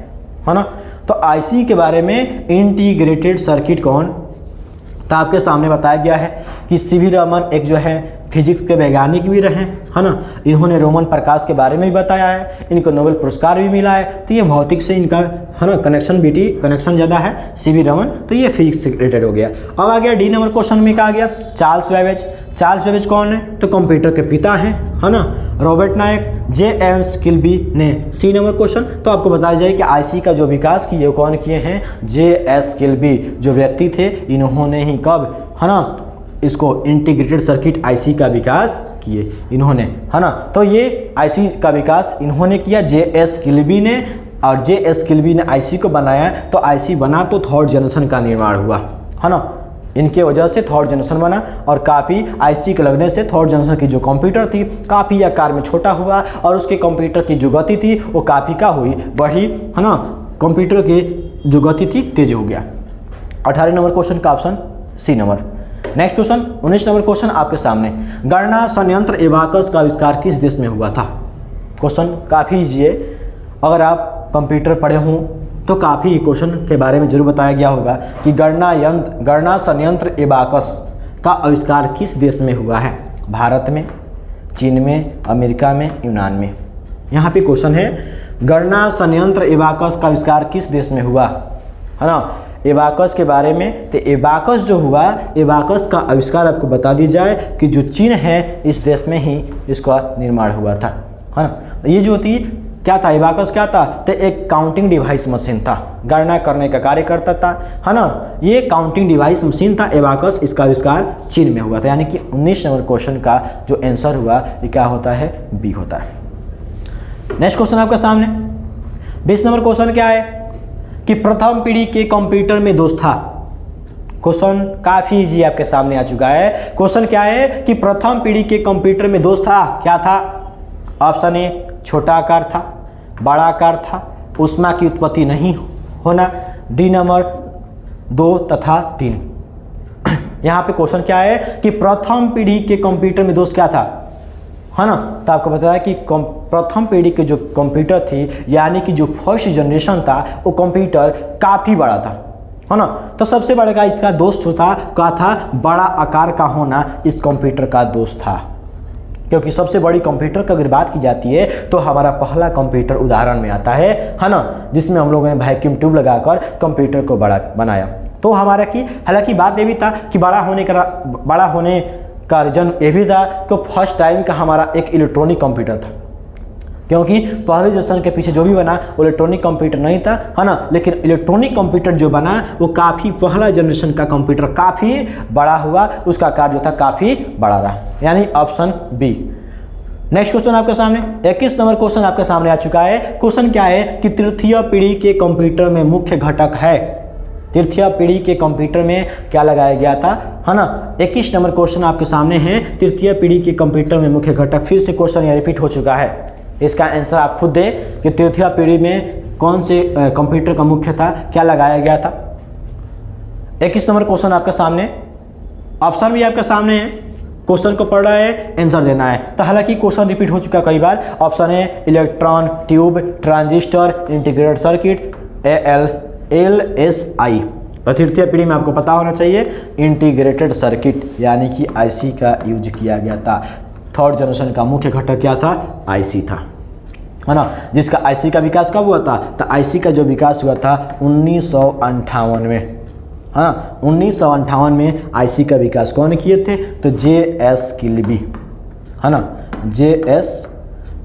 ना। तो आईसी के बारे में इंटीग्रेटेड सर्किट कौन, तो आपके सामने बताया गया है कि सीवी रमन एक जो है फिजिक्स के वैज्ञानिक भी रहे, है ना। इन्होंने रोमन प्रकाश के बारे में भी बताया है, इनको नोबेल पुरस्कार भी मिला है। तो ये भौतिक से इनका, है ना, कनेक्शन ज़्यादा है सीवी रमन, तो ये फिजिक्स से रिलेटेड हो गया। अब आ गया डी नंबर क्वेश्चन में क्या आ गया, चार्ल्स बेबेज। चार्ल्स बेबेज कौन है, तो कंप्यूटर के पिता हैं, है ना। रॉबर्ट नायक, जेम्स किल्बी ने। सी नंबर क्वेश्चन, तो आपको बताया जाए कि आईसी का जो विकास किए वो कौन किए हैं, जेएस किल्बी जो व्यक्ति थे, इन्होंने ही कब, है ना, इसको इंटीग्रेटेड सर्किट आईसी का विकास किए इन्होंने, है ना। तो ये आईसी का विकास इन्होंने किया, जेएस किल्बी ने। और जेएस किल्बी ने आईसी को बनाया, तो आईसी बना तो थर्ड जनरेशन का निर्माण हुआ, है ना। इनके वजह से थर्ड जनरेशन बना और काफ़ी आईसी के लगने से थर्ड जनरेशन की जो कंप्यूटर थी काफ़ी आकार में छोटा हुआ और उसके कंप्यूटर की जो गति थी वो काफ़ी क्या हुई, बढ़ी, है ना। कंप्यूटर की जो गति थी तेज हो गया। 18 नंबर क्वेश्चन का option C number. Next question 19 number question आपके सामने, गणना संयंत्र एबाकस का आविष्कार किस देश में हुआ था। क्वेश्चन काफ़ी ईजी है, अगर आप कंप्यूटर पढ़े हों तो काफ़ी क्वेश्चन के बारे में जरूर बताया गया होगा कि गणना संयंत्र एबाकस का आविष्कार किस देश में हुआ है, भारत में, चीन में, अमेरिका में, यूनान में। यहाँ पे क्वेश्चन है गणना संयंत्र एबाकस का आविष्कार किस देश में हुआ, है ना। एबाकस के बारे में, तो एबाकस जो हुआ, एबाकस का आविष्कार आपको बता दी जाए कि जो चीन है इस देश में ही इसका निर्माण हुआ था, है ना। ये जो थी क्या था, एबाकस क्या था, तो एक काउंटिंग डिवाइस मशीन था, गणना करने का कार्य करता था, है ना। ये काउंटिंग डिवाइस मशीन था एबाकस, इसका आविष्कार चीन में हुआ था। यानी कि 19 नंबर क्वेश्चन का जो आंसर हुआ ये क्या होता है, बी होता है। नेक्स्ट क्वेश्चन आपके सामने 20 नंबर क्वेश्चन क्या है कि प्रथम पीढ़ी के कंप्यूटर में दोष था। क्वेश्चन काफी इजी आपके सामने आ चुका है। क्वेश्चन क्या है कि प्रथम पीढ़ी के कंप्यूटर में दोष था, क्या था। ऑप्शन ए छोटा आकार था, बड़ा आकार था, ऊष्मा की उत्पत्ति नहीं होना, डी नंबर 2 तथा 3। यहाँ पे क्वेश्चन क्या है कि प्रथम पीढ़ी के कंप्यूटर में दोष क्या था, है ना। तो आपको बताया कि प्रथम पीढ़ी के जो कंप्यूटर थी यानी कि जो फर्स्ट जनरेशन था वो कंप्यूटर काफ़ी बड़ा था, है ना। तो सबसे बड़ा का इसका दोष जो था क्या था, बड़ा आकार का होना इस कंप्यूटर का दोष था। क्योंकि सबसे बड़ी कंप्यूटर की अगर बात की जाती है तो हमारा पहला कंप्यूटर उदाहरण में आता है ना, जिसमें हम लोगों ने वैक्यूम ट्यूब लगाकर कंप्यूटर को बड़ा बनाया। तो हमारा की हालांकि बात ये भी था कि बड़ा होने का रीजन ये भी था कि फर्स्ट टाइम का हमारा एक इलेक्ट्रॉनिक कंप्यूटर था, क्योंकि पहले जनरेशन के पीछे जो भी बना वो इलेक्ट्रॉनिक कंप्यूटर नहीं था, है ना। लेकिन इलेक्ट्रॉनिक कंप्यूटर जो बना वो काफ़ी पहला जनरेशन का कंप्यूटर काफ़ी बड़ा हुआ, उसका आकार जो था काफ़ी बड़ा रहा, यानी ऑप्शन बी। नेक्स्ट क्वेश्चन आपके सामने 21 नंबर क्वेश्चन आपके सामने आ चुका है। क्वेश्चन क्या है कि तृतीय पीढ़ी के कंप्यूटर में मुख्य घटक है, तृतीय पीढ़ी के कंप्यूटर में क्या लगाया गया था, है ना। 21 नंबर क्वेश्चन आपके सामने है, तृतीय पीढ़ी के कंप्यूटर में मुख्य घटक। फिर से क्वेश्चन यह रिपीट हो चुका है, इसका आंसर आप खुद दें कि तृतीय पीढ़ी में कौन से कंप्यूटर का मुख्य था, क्या लगाया गया था। 21 नंबर क्वेश्चन आपके सामने, ऑप्शन भी आपके सामने है, क्वेश्चन को पढ़ रहा है, आंसर देना है। तो हालांकि क्वेश्चन रिपीट हो चुका कई बार। ऑप्शन है electron, tube, transistor, integrated circuit, LSI। तो तृतीय पीढ़ी में आपको पता होना चाहिए इंटीग्रेटेड सर्किट यानी कि IC का यूज किया गया था। थर्ड जनरेशन का मुख्य घटक क्या था, IC था, है ना। जिसका IC का विकास कब हुआ था, तो IC का जो विकास हुआ था 1958 में, हाँ 1958 में IC का विकास कौन किए थे, तो JS किल्बी, है ना। JS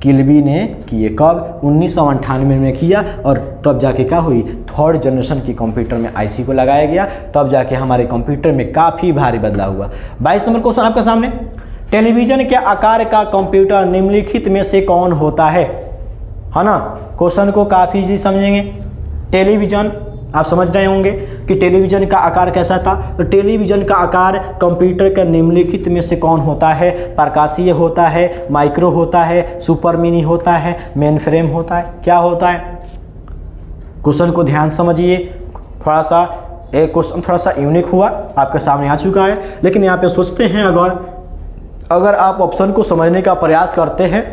किल्बी ने किए, कब 1998 में किया। और तब जाके क्या हुई, थर्ड जनरेशन की कंप्यूटर में IC को लगाया गया, तब जाके हमारे कंप्यूटर में काफ़ी भारी बदलाव हुआ। 22 नंबर क्वेश्चन आपके सामने, टेलीविजन के आकार का कंप्यूटर निम्नलिखित में से कौन होता है ना। क्वेश्चन को काफ़ी इजी समझेंगे। टेलीविजन आप समझ रहे होंगे कि टेलीविजन का आकार कैसा था, तो टेलीविजन का आकार कंप्यूटर के निम्नलिखित में से कौन होता है, प्रकाशीय होता है, माइक्रो होता है, सुपर मिनी होता है, मेन फ्रेम होता है, क्या होता है। क्वेश्चन को ध्यान समझिए, थोड़ा सा एक क्वेश्चन थोड़ा सा यूनिक हुआ, आपके सामने आ चुका है। लेकिन यहाँ पे सोचते हैं अगर आप ऑप्शन को समझने का प्रयास करते हैं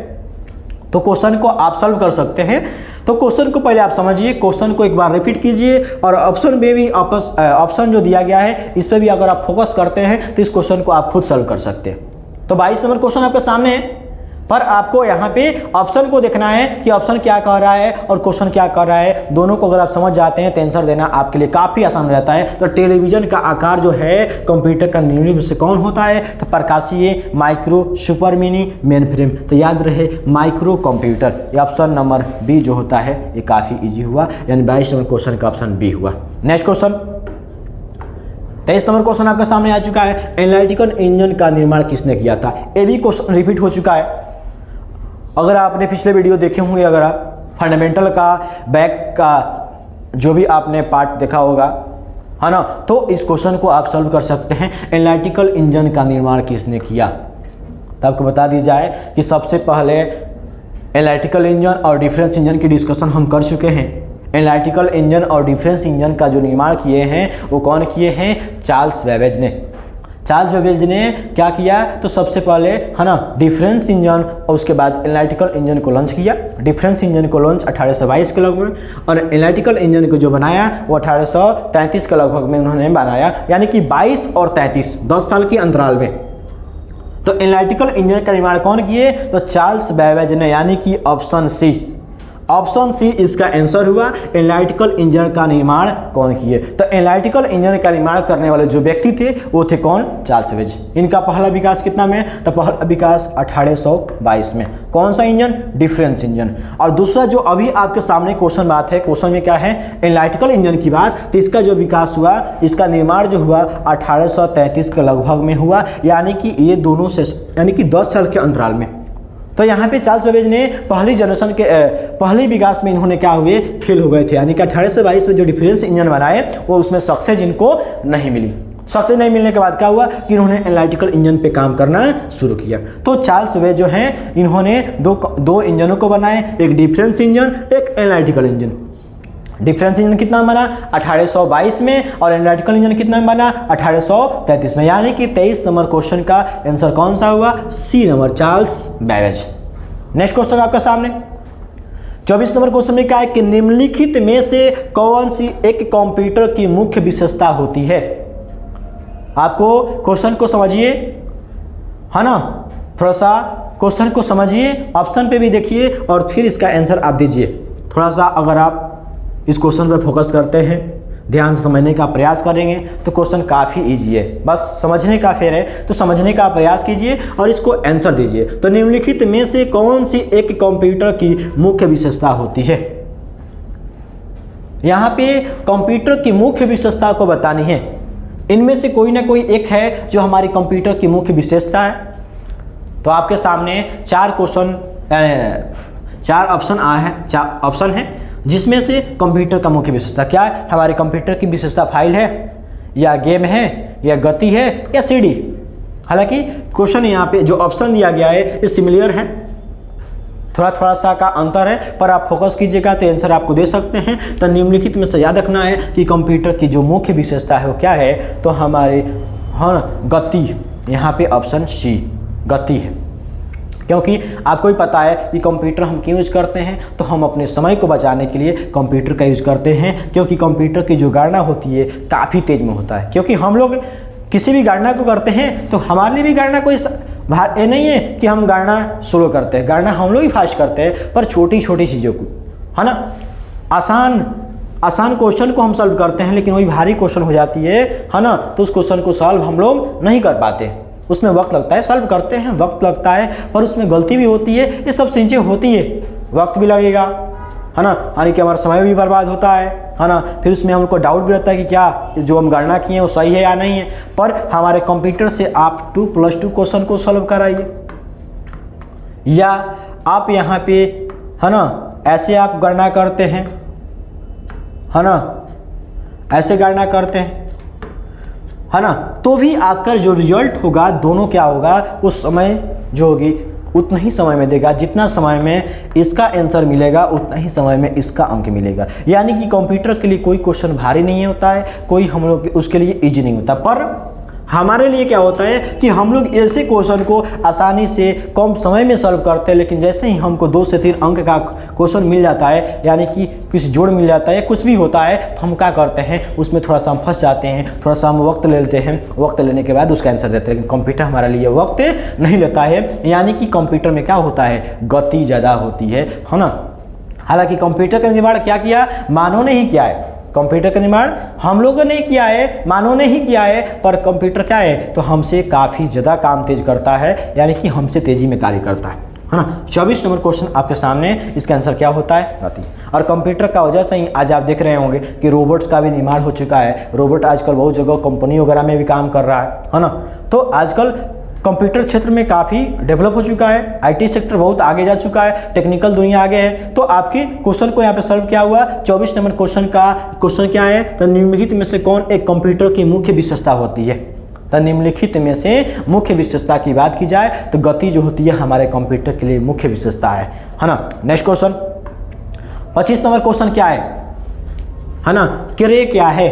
तो क्वेश्चन को आप सॉल्व कर सकते हैं। तो क्वेश्चन को पहले आप समझिए, क्वेश्चन को एक बार रिपीट कीजिए और ऑप्शन में भी ऑप्शन जो दिया गया है इस पर भी अगर आप फोकस करते हैं तो इस क्वेश्चन को आप खुद सॉल्व कर सकते हैं। तो 22 नंबर क्वेश्चन आपके सामने है, पर आपको यहाँ पे ऑप्शन को देखना है कि ऑप्शन क्या कह रहा है और क्वेश्चन क्या कर रहा है। दोनों को अगर आप समझ जाते हैं तो आंसर देना आपके लिए काफ़ी आसान हो जाता है। तो टेलीविजन का आकार जो है कंप्यूटर का निम्नलिखित में से कौन होता है? तो प्रकाशीय, micro, super mini, main frame. तो याद रहे माइक्रो कंप्यूटर। ये ऑप्शन नंबर बी जो होता है ये काफ़ी ईजी हुआ, यानी 22 नंबर क्वेश्चन का ऑप्शन बी हुआ। नेक्स्ट क्वेश्चन 23 नंबर क्वेश्चन आपके सामने आ चुका है। एनालिटिकल इंजन का निर्माण किसने किया था? ये भी क्वेश्चन रिपीट हो चुका है। अगर आपने पिछले वीडियो देखे होंगे, अगर आप फंडामेंटल का, बैक का जो भी आपने पार्ट देखा होगा, है ना, तो इस क्वेश्चन को आप सॉल्व कर सकते हैं। एनालिटिकल इंजन का निर्माण किसने किया? तो आपको बता दी जाए कि सबसे पहले एनालिटिकल इंजन और डिफरेंस इंजन की डिस्कशन हम कर चुके हैं। एनालिटिकल इंजन और डिफरेंस इंजन का जो निर्माण किए हैं वो कौन किए हैं? चार्ल्स बेबेज ने। चार्ल्स बेबेज ने क्या किया? तो सबसे पहले, है ना, डिफरेंस इंजन और उसके बाद एनालिटिकल इंजन को लॉन्च किया। डिफरेंस इंजन को लॉन्च 1822 के लगभग में, और एनालिटिकल इंजन को जो बनाया वो 1833 के लगभग में उन्होंने बनाया, यानी कि 22 और 33 10 साल के अंतराल में। तो एनालिटिकल इंजन का निर्माण कौन किए? तो चार्ल्स बेबेज ने, यानी कि ऑप्शन सी। ऑप्शन सी इसका आंसर हुआ। एनालिटिकल इंजन का निर्माण कौन किए? तो एनालिटिकल इंजन का निर्माण करने वाले जो व्यक्ति थे वो थे कौन? Charles Babbage. इनका पहला विकास कितना में? तो पहला विकास 1822 में। कौन सा इंजन? Difference engine. और दूसरा जो अभी आपके सामने क्वेश्चन बात है, क्वेश्चन में क्या है? एनालिटिकल इंजन की बात। तो इसका जो विकास हुआ, इसका निर्माण जो हुआ 1833 के लगभग में हुआ, यानी कि ये दोनों से, यानी कि 10 साल के अंतराल में। तो यहाँ पे चार्ल्स बेबेज ने पहली जनरेशन के पहले विकास में इन्होंने क्या हुए? फेल हो गए थे, यानी कि 1822 में जो डिफरेंस इंजन बनाए वो उसमें सक्सेस इनको नहीं मिली। सक्सेस नहीं मिलने के बाद क्या हुआ कि इन्होंने एनालिटिकल इंजन पे काम करना शुरू किया। तो चार्ल्स बेबेज जो हैं इन्होंने दो इंजनों को बनाए, एक डिफरेंस इंजन, एक एनालिटिकल इंजन। डिफरेंस इंजन कितना बना? 1822 में, और एनालिटिकल इंजन कितना बना? 1833 में। यानी कि 23 नंबर क्वेश्चन का आंसर कौन सा हुआ? C number, Charles Babbage. Next question आपका सामने 24 नंबर क्वेश्चन में क्या है कि निम्नलिखित में से कौन सी एक कंप्यूटर की मुख्य विशेषता होती है? आपको क्वेश्चन को समझिए, है ना, थोड़ा सा क्वेश्चन को समझिए, ऑप्शन पे भी देखिए और फिर इसका आंसर आप दीजिए। थोड़ा सा अगर आप इस क्वेश्चन पर फोकस करते हैं, ध्यान से समझने का प्रयास करेंगे तो क्वेश्चन काफ़ी इजी है। बस समझने का फेर है, तो समझने का प्रयास कीजिए और इसको आंसर दीजिए। तो निम्नलिखित में से कौन सी एक कंप्यूटर की मुख्य विशेषता होती है? यहाँ पे कंप्यूटर की मुख्य विशेषता को बतानी है। इनमें से कोई ना कोई एक है जो हमारी कंप्यूटर की मुख्य विशेषता है। तो आपके सामने चार ऑप्शन आए हैं, 4 ऑप्शन हैं, जिसमें से कंप्यूटर का मुख्य विशेषता क्या है? हमारे कंप्यूटर की विशेषता फाइल है, या गेम है, या गति है, या सीडी। हालांकि क्वेश्चन यहाँ पे जो ऑप्शन दिया गया है ये सिमिलर है, थोड़ा सा का अंतर है, पर आप फोकस कीजिएगा तो आंसर आपको दे सकते हैं। तो निम्नलिखित में से याद रखना है कि कंप्यूटर की जो मुख्य विशेषता है वो क्या है? तो हमारी, हाँ, गति। यहाँ पे ऑप्शन सी गति है, क्योंकि आपको भी पता है कि कंप्यूटर हम क्यों यूज करते हैं? तो हम अपने समय को बचाने के लिए कंप्यूटर का यूज करते हैं, क्योंकि कंप्यूटर की जो गणना होती है काफ़ी तेज में होता है। क्योंकि हम लोग किसी भी गणना को करते हैं तो हमारे लिए भी गणना कोई ये नहीं है कि हम गणना स्लो करते हैं, गणना हम लोग ही फास्ट करते हैं, पर छोटी छोटी चीज़ों को, है ना, आसान क्वेश्चन को हम सॉल्व करते हैं, लेकिन वही भारी क्वेश्चन हो जाती है ना, तो उस क्वेश्चन को सॉल्व हम लोग नहीं कर पाते। उसमें वक्त लगता है, सॉल्व करते हैं वक्त लगता है, पर उसमें गलती भी होती है, ये सब चीज़ें होती है, वक्त भी लगेगा, है ना, यानी कि हमारा समय भी बर्बाद होता है ना। फिर उसमें हमको डाउट भी रहता है कि क्या जो हम गणना किए हैं वो सही है या नहीं है। पर हमारे कंप्यूटर से आप 2+2 क्वेश्चन को सॉल्व कराइए, या आप यहाँ पे, है ना, ऐसे आप गणना करते हैं, है ना, ऐसे गणना करते हैं, है ना, तो भी आपका जो रिजल्ट होगा दोनों क्या होगा? उस समय जो होगी उतना ही समय में देगा, जितना समय में इसका आंसर मिलेगा उतना ही समय में इसका अंक मिलेगा। यानी कि कंप्यूटर के लिए कोई क्वेश्चन भारी नहीं होता है, कोई हम लोग उसके लिए ईजी नहीं होता। पर हमारे लिए क्या होता है कि हम लोग ऐसे क्वेश्चन को आसानी से कम समय में सॉल्व करते हैं, लेकिन जैसे ही हमको 2 से 3 अंक का क्वेश्चन मिल जाता है, यानी कि कुछ जोड़ मिल जाता है, कुछ भी होता है, तो हम क्या करते हैं उसमें थोड़ा सा हम फंस जाते हैं, थोड़ा सा हम वक्त ले लेते हैं, वक्त लेने के बाद उसका आंसर देते हैं। लेकिन कंप्यूटर हमारे लिए वक्त नहीं लेता है, यानी कि कंप्यूटर में क्या होता है, गति ज़्यादा होती है ना। हालांकि कंप्यूटर का निर्माण क्या किया, मानव ने ही किया है। कंप्यूटर का निर्माण हम लोगों ने किया है, मानव ने ही किया है, पर कंप्यूटर क्या है, तो हमसे काफ़ी ज़्यादा काम तेज करता है, यानी कि हमसे तेज़ी में कार्य करता है ना। 24 नंबर क्वेश्चन आपके सामने, इसका आंसर क्या होता है, गति। और कंप्यूटर का वजह से ही आज आप देख रहे होंगे कि रोबोट्स का भी निर्माण हो चुका है। रोबोट आजकल बहुत जगह कंपनी वगैरह में भी काम कर रहा है ना। तो आजकल कंप्यूटर क्षेत्र में काफ़ी डेवलप हो चुका है, आईटी सेक्टर बहुत आगे जा चुका है, टेक्निकल दुनिया आगे है। तो आपके क्वेश्चन को यहाँ पे सॉल्व किया हुआ 24 नंबर क्वेश्चन का क्वेश्चन क्या है, तो निम्नलिखित में से कौन एक कंप्यूटर की मुख्य विशेषता होती है। तो निम्नलिखित में से मुख्य विशेषता की बात की जाए तो गति जो होती है हमारे कंप्यूटर के लिए मुख्य विशेषता है ना। नेक्स्ट क्वेश्चन 25 नंबर क्वेश्चन क्या है ना, क्रे क्या है।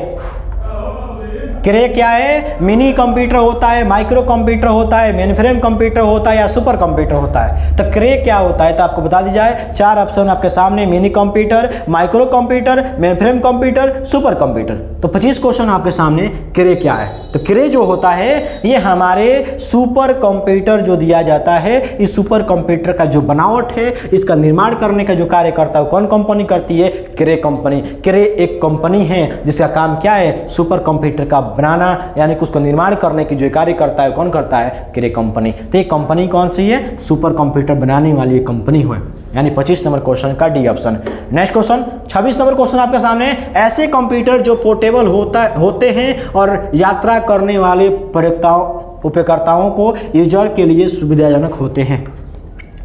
क्रे क्या है, मिनी कंप्यूटर होता है, माइक्रो कंप्यूटर होता है, मेनफ्रेम कंप्यूटर होता है या सुपर कंप्यूटर होता है। तो क्रे क्या होता है, तो आपको बता दी जाए, 4 ऑप्शन आपके सामने, mini computer, micro computer, mainframe computer, super computer. तो 25 क्वेश्चन आपके सामने, क्रे क्या है। तो क्रे जो होता है ये हमारे सुपर कंप्यूटर जो दिया जाता है, इस सुपर कंप्यूटर का जो बनावट है, इसका निर्माण करने का जो कार्य करता है कौन कंपनी करती है, क्रे कंपनी। क्रे एक कंपनी है जिसका काम क्या है, सुपर कंप्यूटर का बनाना, यानी कि उसको निर्माण करने की जो कार्य करता है कौन करता है, क्रे कंपनी। तो ये कंपनी कौन सी है, सुपर कंप्यूटर बनाने वाली एक कंपनी है, यानी 25 नंबर क्वेश्चन का D option. Next question 26 number question आपके सामने, ऐसे कंप्यूटर जो पोर्टेबल होते हैं और यात्रा करने वाले उपयोगकर्ताओं को यूजर के लिए सुविधाजनक होते हैं।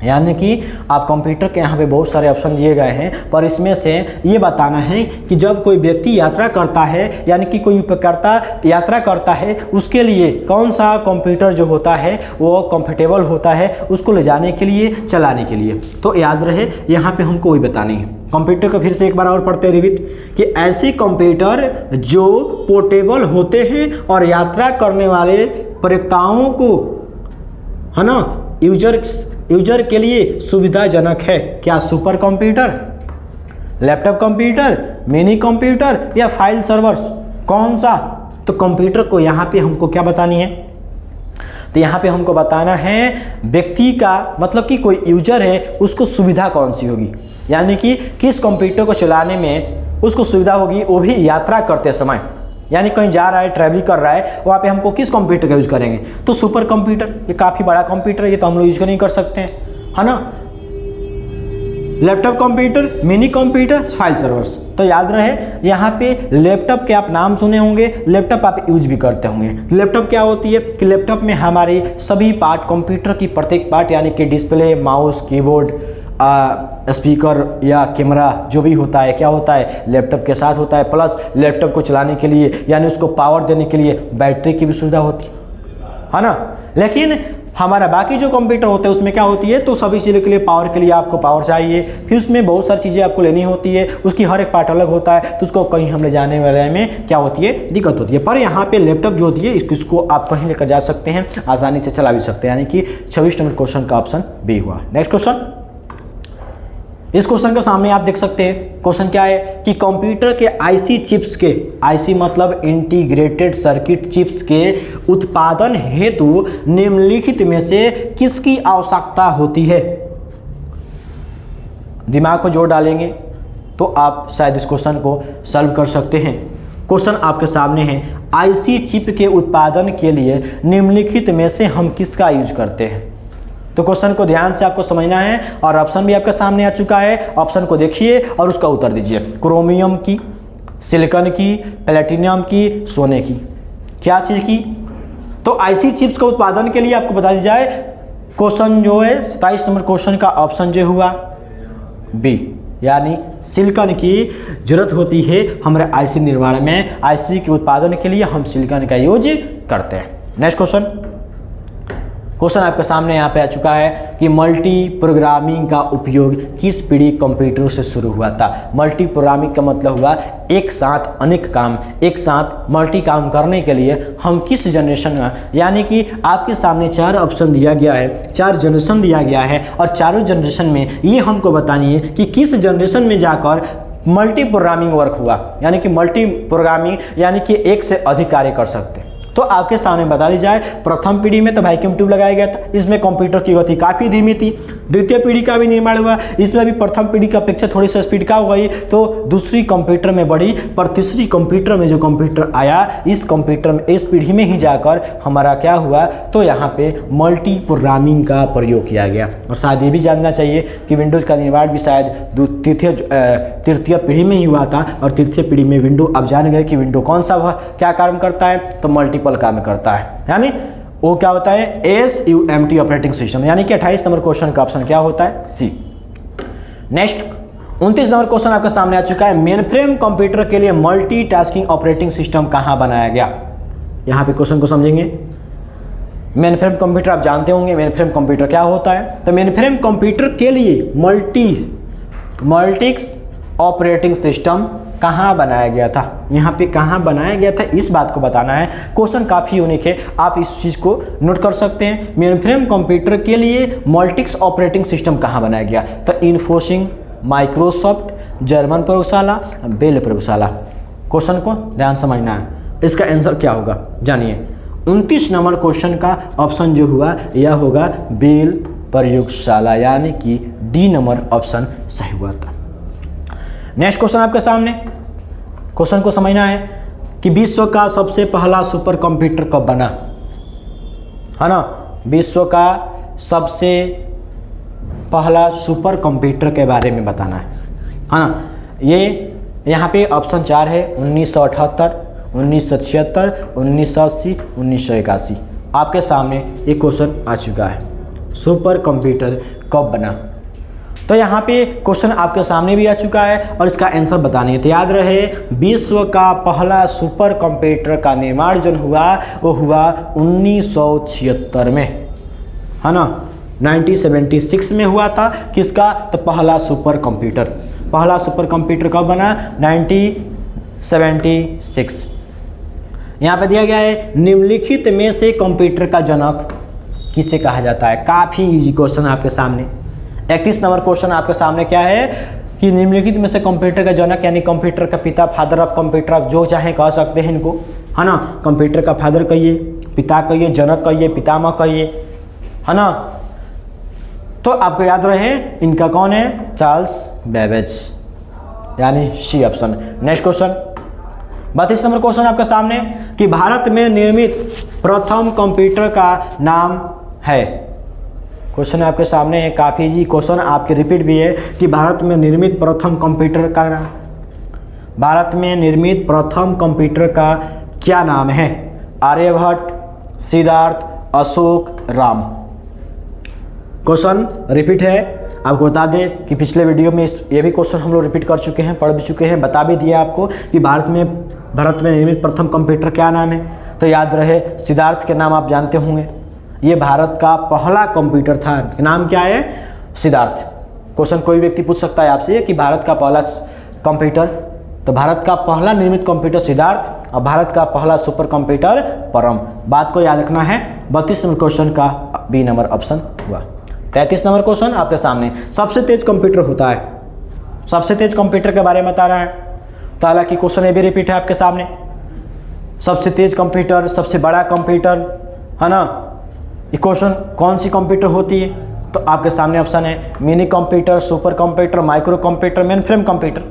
यानी कि आप कंप्यूटर के यहाँ पे बहुत सारे ऑप्शन दिए गए हैं, पर इसमें से ये बताना है कि जब कोई व्यक्ति यात्रा करता है, यानी कि कोई उपयोगकर्ता यात्रा करता है, उसके लिए कौन सा कंप्यूटर जो होता है वो कंफर्टेबल होता है उसको ले जाने के लिए, चलाने के लिए। तो याद रहे यहाँ पे हमको वही बतानी है। कंप्यूटर को फिर से एक बार और पढ़ते रिपीट कि ऐसे कंप्यूटर जो पोर्टेबल होते हैं और यात्रा करने वाले प्रयोक्ताओं को है ना यूजर के लिए सुविधाजनक है। क्या super computer, laptop computer, mini computer या फाइल सर्वर्स, कौन सा। तो कंप्यूटर को यहाँ पे हमको क्या बतानी है, तो यहाँ पे हमको बताना है व्यक्ति का, मतलब कि कोई यूजर है उसको सुविधा कौन सी होगी, यानी कि किस कंप्यूटर को चलाने में उसको सुविधा होगी, वो भी यात्रा करते समय, यानी कहीं जा रहा है, ट्रैवलिंग कर रहा है, वहाँ पे हमको किस कंप्यूटर का यूज़ करेंगे, तो सुपर कंप्यूटर। ये काफ़ी बड़ा कंप्यूटर है, ये तो हम लोग यूज नहीं कर सकते हैं, है ना। Laptop computer, mini computer, file servers. तो याद रहे यहाँ पे लैपटॉप के आप नाम सुने होंगे, लैपटॉप आप यूज भी करते होंगे। लैपटॉप क्या होती है कि लैपटॉप में हमारे सभी पार्ट, कंप्यूटर की प्रत्येक पार्ट, यानी कि डिस्प्ले, माउस, कीबोर्ड, स्पीकर या कैमरा जो भी होता है, क्या होता है, लैपटॉप के साथ होता है। प्लस लैपटॉप को चलाने के लिए, यानी उसको पावर देने के लिए बैटरी की भी सुविधा होती है ना। लेकिन हमारा बाकी जो कंप्यूटर होते हैं उसमें क्या होती है, तो सभी चीज़ों के लिए पावर के लिए आपको पावर चाहिए, फिर उसमें बहुत सारी चीज़ें आपको लेनी होती है, उसकी हर एक पार्ट अलग होता है, तो उसको कहीं हम ले जाने वाले में क्या होती है, दिक्कत होती है। पर यहाँ पे लैपटॉप जो होती है इसको आप कहीं लेकर जा सकते हैं, आसानी से चला भी सकते हैं, यानी कि 26 नंबर क्वेश्चन का ऑप्शन बी हुआ। नेक्स्ट क्वेश्चन, इस क्वेश्चन के सामने आप देख सकते हैं, क्वेश्चन क्या है कि कंप्यूटर के आईसी चिप्स के, आईसी मतलब इंटीग्रेटेड सर्किट चिप्स के उत्पादन हेतु निम्नलिखित में से किसकी आवश्यकता होती है। दिमाग को जोर डालेंगे तो आप शायद इस क्वेश्चन को सॉल्व कर सकते हैं। क्वेश्चन आपके सामने है, आईसी चिप के उत्पादन के लिए निम्नलिखित में से हम किसका यूज करते हैं। तो क्वेश्चन को ध्यान से आपको समझना है और ऑप्शन भी आपके सामने आ चुका है, ऑप्शन को देखिए और उसका उत्तर दीजिए। क्रोमियम की, सिलिकॉन की, प्लेटिनम की, सोने की, क्या चीज़ की। तो आईसी चिप्स का उत्पादन के लिए आपको बता दी जाए, क्वेश्चन जो है 27 नंबर क्वेश्चन का ऑप्शन जो हुआ बी, यानी सिलिकॉन की जरूरत होती है हमारे आईसी निर्माण में। आईसी के उत्पादन के लिए हम सिलिकॉन का यूज करते हैं। नेक्स्ट क्वेश्चन क्वेश्चन आपके सामने यहाँ पे आ चुका है कि मल्टी प्रोग्रामिंग का उपयोग किस पीढ़ी कंप्यूटरों से शुरू हुआ था। मल्टी प्रोग्रामिंग का मतलब हुआ एक साथ अनेक काम, एक साथ मल्टी काम करने के लिए हम किस जनरेशन में, यानी कि आपके सामने 4 ऑप्शन दिया गया है, 4 जनरेशन दिया गया है और चारों जनरेशन में ये हमको बतानी है कि किस जनरेशन में जाकर मल्टी प्रोग्रामिंग वर्क हुआ, यानी कि मल्टी प्रोग्रामिंग यानी कि एक से अधिक कार्य कर सकते हैं। तो आपके सामने बता दी जाए, प्रथम पीढ़ी में तो वैक्यूम ट्यूब लगाया गया था, इसमें कंप्यूटर की गति काफ़ी धीमी थी। द्वितीय पीढ़ी का भी निर्माण हुआ, इसमें भी प्रथम पीढ़ी की अपेक्षा थोड़ी सी स्पीड का हो गई, तो दूसरी कंप्यूटर में बढ़ी, पर तीसरी कंप्यूटर में जो कंप्यूटर आया, इस कंप्यूटर में इस पीढ़ी में ही जाकर हमारा क्या हुआ, तो यहाँ पे मल्टी प्रोग्रामिंग का प्रयोग किया गया। और शायद ये भी जानना चाहिए कि विंडोज़ का निर्माण भी शायद तृतीय पीढ़ी में ही हुआ था, और तृतीय पीढ़ी में विंडो, अब जान गए कि विंडो कौन सा क्या काम करता है, तो मल्टीपल काम करता है, यानी वो क्या होता है, SUMT ऑपरेटिंग सिस्टम, यानी कि 28 नंबर क्वेश्चन का ऑप्शन क्या होता है, सी। नेक्स्ट 29 नंबर क्वेश्चन आपके सामने आ चुका है, मेनफ्रेम कंप्यूटर के लिए मल्टीटास्किंग ऑपरेटिंग सिस्टम कहां बनाया गया। यहां पे क्वेश्चन को समझेंगे। मेनफ्रेम कंप्यूटर आप जानते होंगे, मेनफ्रेम कंप्यूटर क्या होता है, तो मेनफ्रेम कंप्यूटर के लिए मल्टीक्स ऑपरेटिंग सिस्टम कहाँ बनाया गया था। यहाँ पे कहाँ बनाया गया था इस बात को बताना है। क्वेश्चन काफ़ी यूनिक है, आप इस चीज़ को नोट कर सकते हैं। मेनफ्रेम कंप्यूटर के लिए मल्टीक्स ऑपरेटिंग सिस्टम कहाँ बनाया गया, तो इन्फोसिस, माइक्रोसॉफ्ट, जर्मन प्रयोगशाला, बेल प्रयोगशाला। क्वेश्चन को ध्यान समझना है, इसका आंसर क्या होगा जानिए। 29 नंबर क्वेश्चन का ऑप्शन जो हुआ यह होगा बेल प्रयोगशाला, यानी कि डी नंबर ऑप्शन सही हुआ था। नेक्स्ट क्वेश्चन आपके सामने, क्वेश्चन को समझना है कि विश्व का सबसे पहला सुपर कंप्यूटर कब बना, है ना। विश्व का सबसे पहला सुपर कंप्यूटर के बारे में बताना है ना। ये यहाँ पे ऑप्शन 4 है, 1978, 1976, 1980, 1981। आपके सामने ये क्वेश्चन आ चुका है, सुपर कंप्यूटर कब बना। तो यहाँ पे क्वेश्चन आपके सामने भी आ चुका है और इसका आंसर बताने है। तो याद रहे, विश्व का पहला सुपर कंप्यूटर का निर्माण जो हुआ वो हुआ 1976 में, है ना। 1976 में हुआ था। किसका, तो पहला सुपर कंप्यूटर। पहला सुपर कंप्यूटर कब बना, 1976। यहाँ पे दिया गया है, निम्नलिखित में से कंप्यूटर का जनक किसे कहा जाता है। काफ़ी इजी क्वेश्चन आपके सामने। 31 नंबर क्वेश्चन आपके सामने क्या है कि निम्नलिखित में से कंप्यूटर का जनक, यानी कंप्यूटर का पिता, फादर ऑफ कंप्यूटर, आप जो चाहे कह सकते हैं इनको, है ना। कंप्यूटर का फादर कहिए, पिता कहिए, जनक कहिए, पितामह कहिए, है ना। तो आपको याद रहे इनका कौन है, चार्ल्स बेबेज, यानी C option. Next question 32 number question आपके सामने कि भारत में निर्मित प्रथम कंप्यूटर का नाम है। क्वेश्चन आपके सामने है, काफ़ी इजी क्वेश्चन, आपके रिपीट भी है कि भारत में निर्मित प्रथम कंप्यूटर का नाम, भारत में निर्मित प्रथम कंप्यूटर का क्या नाम है। आर्यभट्ट, सिद्धार्थ, अशोक, राम। क्वेश्चन रिपीट है। आपको बता दें कि पिछले वीडियो में ये भी क्वेश्चन हम लोग रिपीट कर चुके हैं, पढ़ भी चुके हैं, बता भी दिया आपको कि भारत में निर्मित प्रथम कंप्यूटर क्या नाम है। तो याद रहे, सिद्धार्थ के नाम आप जानते होंगे, ये भारत का पहला कंप्यूटर था, नाम क्या है, सिद्धार्थ। क्वेश्चन कोई व्यक्ति पूछ सकता है आपसे कि भारत का पहला कंप्यूटर, तो भारत का पहला निर्मित कंप्यूटर सिद्धार्थ और भारत का पहला सुपर कंप्यूटर परम। बात को याद रखना है। 32 नंबर क्वेश्चन का बी नंबर ऑप्शन हुआ। 33 नंबर क्वेश्चन आपके सामने, सबसे तेज कंप्यूटर होता है, सबसे तेज कंप्यूटर के बारे में बता रहा है। तो हालांकि क्वेश्चन ये भी रिपीट है आपके सामने, सबसे तेज कंप्यूटर, सबसे बड़ा कंप्यूटर, है ना। ये क्वेश्चन कौन सी कंप्यूटर होती है, तो आपके सामने ऑप्शन है mini computer, super computer, micro computer, mainframe computer.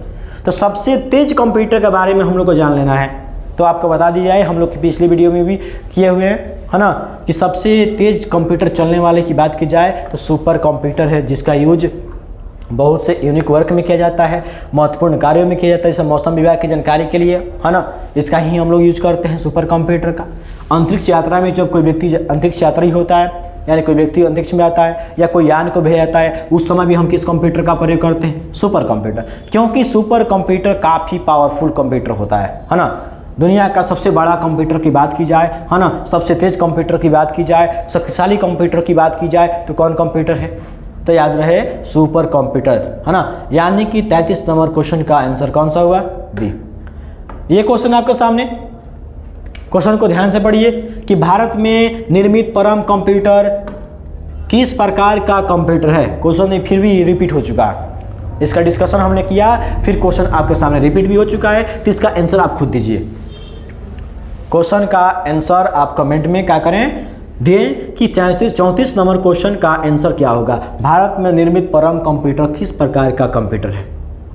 तो सबसे तेज कंप्यूटर के बारे में हम लोग को जान लेना है। तो आपको बता दी जाए, हम लोग की पिछली वीडियो में भी किए हुए हैं, है ना, कि सबसे तेज कंप्यूटर चलने वाले की बात की जाए तो सुपर कंप्यूटर है, जिसका यूज बहुत से यूनिक वर्क में किया जाता है, महत्वपूर्ण कार्यों में किया जाता है, जैसे मौसम विभाग की जानकारी के लिए, है ना। इसका ही हम लोग यूज करते हैं सुपर कंप्यूटर का। अंतरिक्ष यात्रा में जब कोई व्यक्ति अंतरिक्ष यात्री होता है, यानी कोई व्यक्ति अंतरिक्ष में आता है या कोई यान को भेजा जाता है, उस समय भी हम किस कंप्यूटर का प्रयोग करते हैं, सुपर कंप्यूटर। क्योंकि सुपर कंप्यूटर काफ़ी पावरफुल कंप्यूटर होता है ना। दुनिया का सबसे बड़ा कंप्यूटर की बात की जाए, है ना, सबसे तेज कंप्यूटर की बात की जाए, शक्तिशाली कंप्यूटर की बात की जाए तो कौन कंप्यूटर है? तो याद रहे सुपर कंप्यूटर, है ना। यानी कि 33 नंबर क्वेश्चन का आंसर कौन सा हुआ? डी। ये क्वेश्चन आपके सामने, क्वेश्चन को ध्यान से पढ़िए कि भारत में निर्मित परम कंप्यूटर किस प्रकार का कंप्यूटर है। क्वेश्चन फिर भी रिपीट हो चुका है, इसका डिस्कशन हमने किया, फिर क्वेश्चन आपके सामने रिपीट भी हो चुका है, तो इसका आंसर आप खुद दीजिए। क्वेश्चन का आंसर आप कमेंट में क्या करें, दें कि 34 नंबर क्वेश्चन का आंसर क्या होगा। भारत में निर्मित परम कंप्यूटर किस प्रकार का कंप्यूटर है?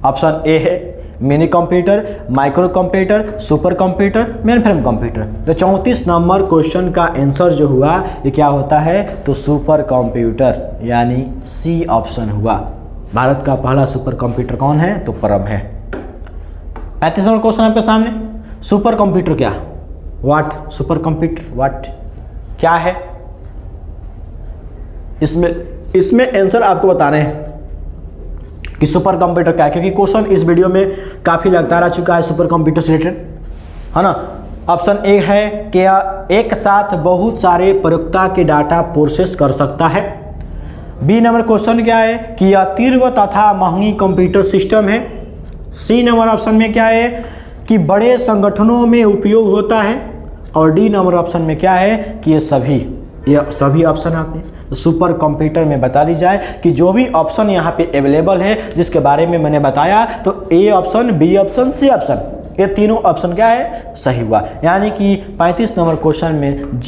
ऑप्शन ए है mini computer, micro computer, super computer, mainframe computer. तो 34 नंबर क्वेश्चन का आंसर जो हुआ ये क्या होता है? तो सुपर कंप्यूटर, यानी सी ऑप्शन हुआ। भारत का पहला सुपर कंप्यूटर कौन है? तो परम है। 35 नंबर क्वेश्चन आपके सामने, सुपर कंप्यूटर क्या? व्हाट सुपर कंप्यूटर, व्हाट क्या है? इसमें आंसर आपको बताने हैं कि सुपर कंप्यूटर क्या है, क्योंकि क्वेश्चन इस वीडियो में काफ़ी लगातार आ चुका है सुपर कंप्यूटर से रिलेटेड, है ना। ऑप्शन ए है कि एक साथ बहुत सारे प्रयोक्ता के डाटा प्रोसेस कर सकता है। बी नंबर क्वेश्चन क्या है कि यह तीव्र तथा महंगी कंप्यूटर सिस्टम है। सी नंबर ऑप्शन में क्या है कि बड़े संगठनों में उपयोग होता है। और डी नंबर ऑप्शन में क्या है कि ये सभी ऑप्शन आते हैं। तो सुपर कंप्यूटर में बता दी जाए कि जो भी ऑप्शन यहाँ पे अवेलेबल है जिसके बारे में मैंने बताया, तो A option, B option, C option, ये तीनों ऑप्शन क्या है? सही हुआ। यानी कि 35 नंबर क्वेश्चन में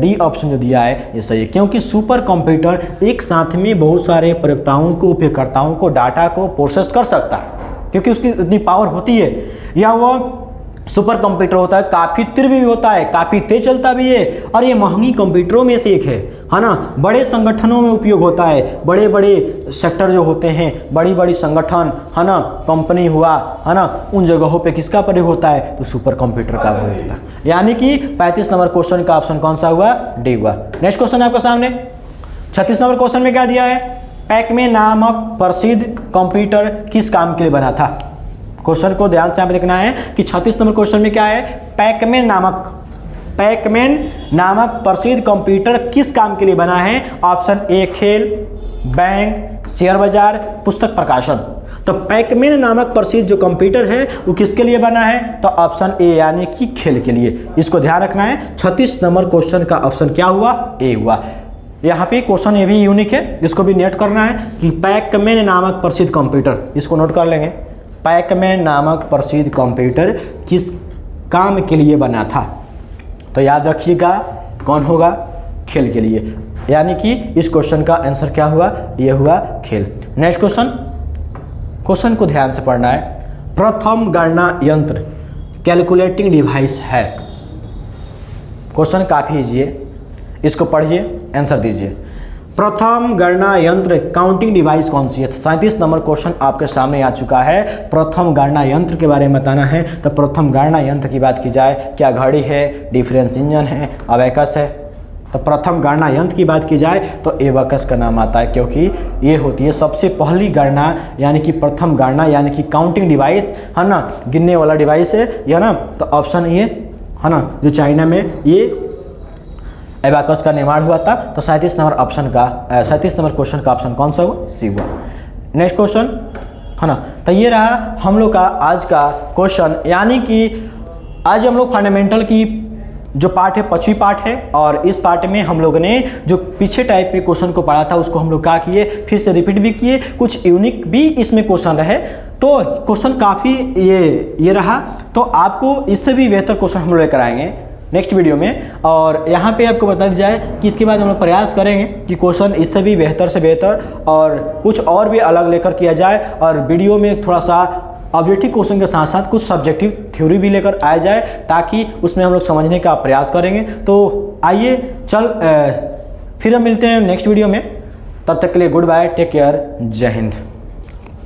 डी ऑप्शन जो दिया है ये सही है, क्योंकि सुपर कंप्यूटर एक साथ में बहुत सारे प्रयोक्ताओं को, उपयोगकर्ताओं को, डाटा को प्रोसेस कर सकता है, क्योंकि उसकी इतनी पावर होती है। या वो सुपर कंप्यूटर होता है, काफ़ी तीव्र भी होता है, काफ़ी तेज चलता भी है, और ये महंगी कंप्यूटरों में से एक है ना। बड़े संगठनों में उपयोग होता है, बड़े बड़े सेक्टर जो होते हैं, बड़ी बड़ी संगठन, है ना, कंपनी हुआ, है ना, उन जगहों पे किसका प्रयोग होता है? तो सुपर कंप्यूटर का प्रयोग होता है। यानी कि 35 नंबर क्वेश्चन का ऑप्शन कौन सा हुआ? डी हुआ। नेक्स्ट क्वेश्चन आपके सामने 36 नंबर क्वेश्चन में क्या दिया है? पैकमैन नामक प्रसिद्ध कंप्यूटर किस काम के लिए बना था? क्वेश्चन को ध्यान से आप देखना है कि 36 नंबर क्वेश्चन में क्या है? पैकमैन नामक प्रसिद्ध कंप्यूटर किस काम के लिए बना है? ऑप्शन ए खेल, बैंक, शेयर बाजार, पुस्तक प्रकाशन। तो पैकमैन नामक प्रसिद्ध जो कंप्यूटर है वो किसके लिए बना है? तो ऑप्शन ए, यानी कि खेल के लिए। इसको ध्यान रखना है। 36 नंबर क्वेश्चन का ऑप्शन क्या हुआ? ए हुआ। यहाँ पे क्वेश्चन ये भी यूनिक है, इसको भी नोट करना है कि पैकमैन नामक प्रसिद्ध कंप्यूटर, इसको नोट कर लेंगे। पैकमैन नामक प्रसिद्ध कंप्यूटर किस काम के लिए बना था? तो याद रखिएगा कौन होगा? खेल के लिए। यानी कि इस क्वेश्चन का आंसर क्या हुआ? ये हुआ खेल। नेक्स्ट क्वेश्चन को ध्यान से पढ़ना है। प्रथम गणना यंत्र कैलकुलेटिंग डिवाइस है। क्वेश्चन काफ़ी इजी है, इसको पढ़िए, आंसर दीजिए। प्रथम गणना यंत्र काउंटिंग डिवाइस कौन सी है? 37 नंबर क्वेश्चन आपके सामने आ चुका है। प्रथम गणना यंत्र के बारे में बताना है। तो प्रथम गणना यंत्र की बात की जाए, क्या घड़ी है, डिफरेंस इंजन है, अबैकस है? तो प्रथम गणना यंत्र की बात की जाए तो एबैकस का नाम आता है, क्योंकि ये होती है सबसे पहली गणना, यानी कि प्रथम गणना, यानी कि काउंटिंग डिवाइस, है ना, गिनने वाला डिवाइस है ना। तो ऑप्शन ये है ना, जो चाइना में ये एबैकस का निर्माण हुआ था। तो 37 नंबर क्वेश्चन का ऑप्शन कौन सा हुआ? सी हुआ। नेक्स्ट क्वेश्चन, है ना। तो ये रहा हम लोग का आज का क्वेश्चन, यानी कि आज हम लोग फंडामेंटल की जो पार्ट है, 5वीं पार्ट है, और इस पार्ट में हम लोगों ने जो पीछे टाइप के क्वेश्चन को पढ़ा था उसको हम लोग क्या किए, फिर से रिपीट भी किए। कुछ यूनिक भी इसमें क्वेश्चन रहे, तो क्वेश्चन काफ़ी ये रहा। तो आपको इससे भी बेहतर क्वेश्चन हम लोग लेकर आएंगे नेक्स्ट वीडियो में। और यहाँ पे आपको बता दी जाए कि इसके बाद हम लोग प्रयास करेंगे कि क्वेश्चन इससे भी बेहतर से बेहतर और कुछ और भी अलग लेकर किया जाए, और वीडियो में थोड़ा सा ऑब्जेक्टिव क्वेश्चन के साथ साथ कुछ सब्जेक्टिव थ्योरी भी लेकर आया जाए, ताकि उसमें हम लोग समझने का प्रयास करेंगे। तो आइए फिर हम मिलते हैं नेक्स्ट वीडियो में। तब तक के लिए गुड बाय, टेक केयर, जय हिंद।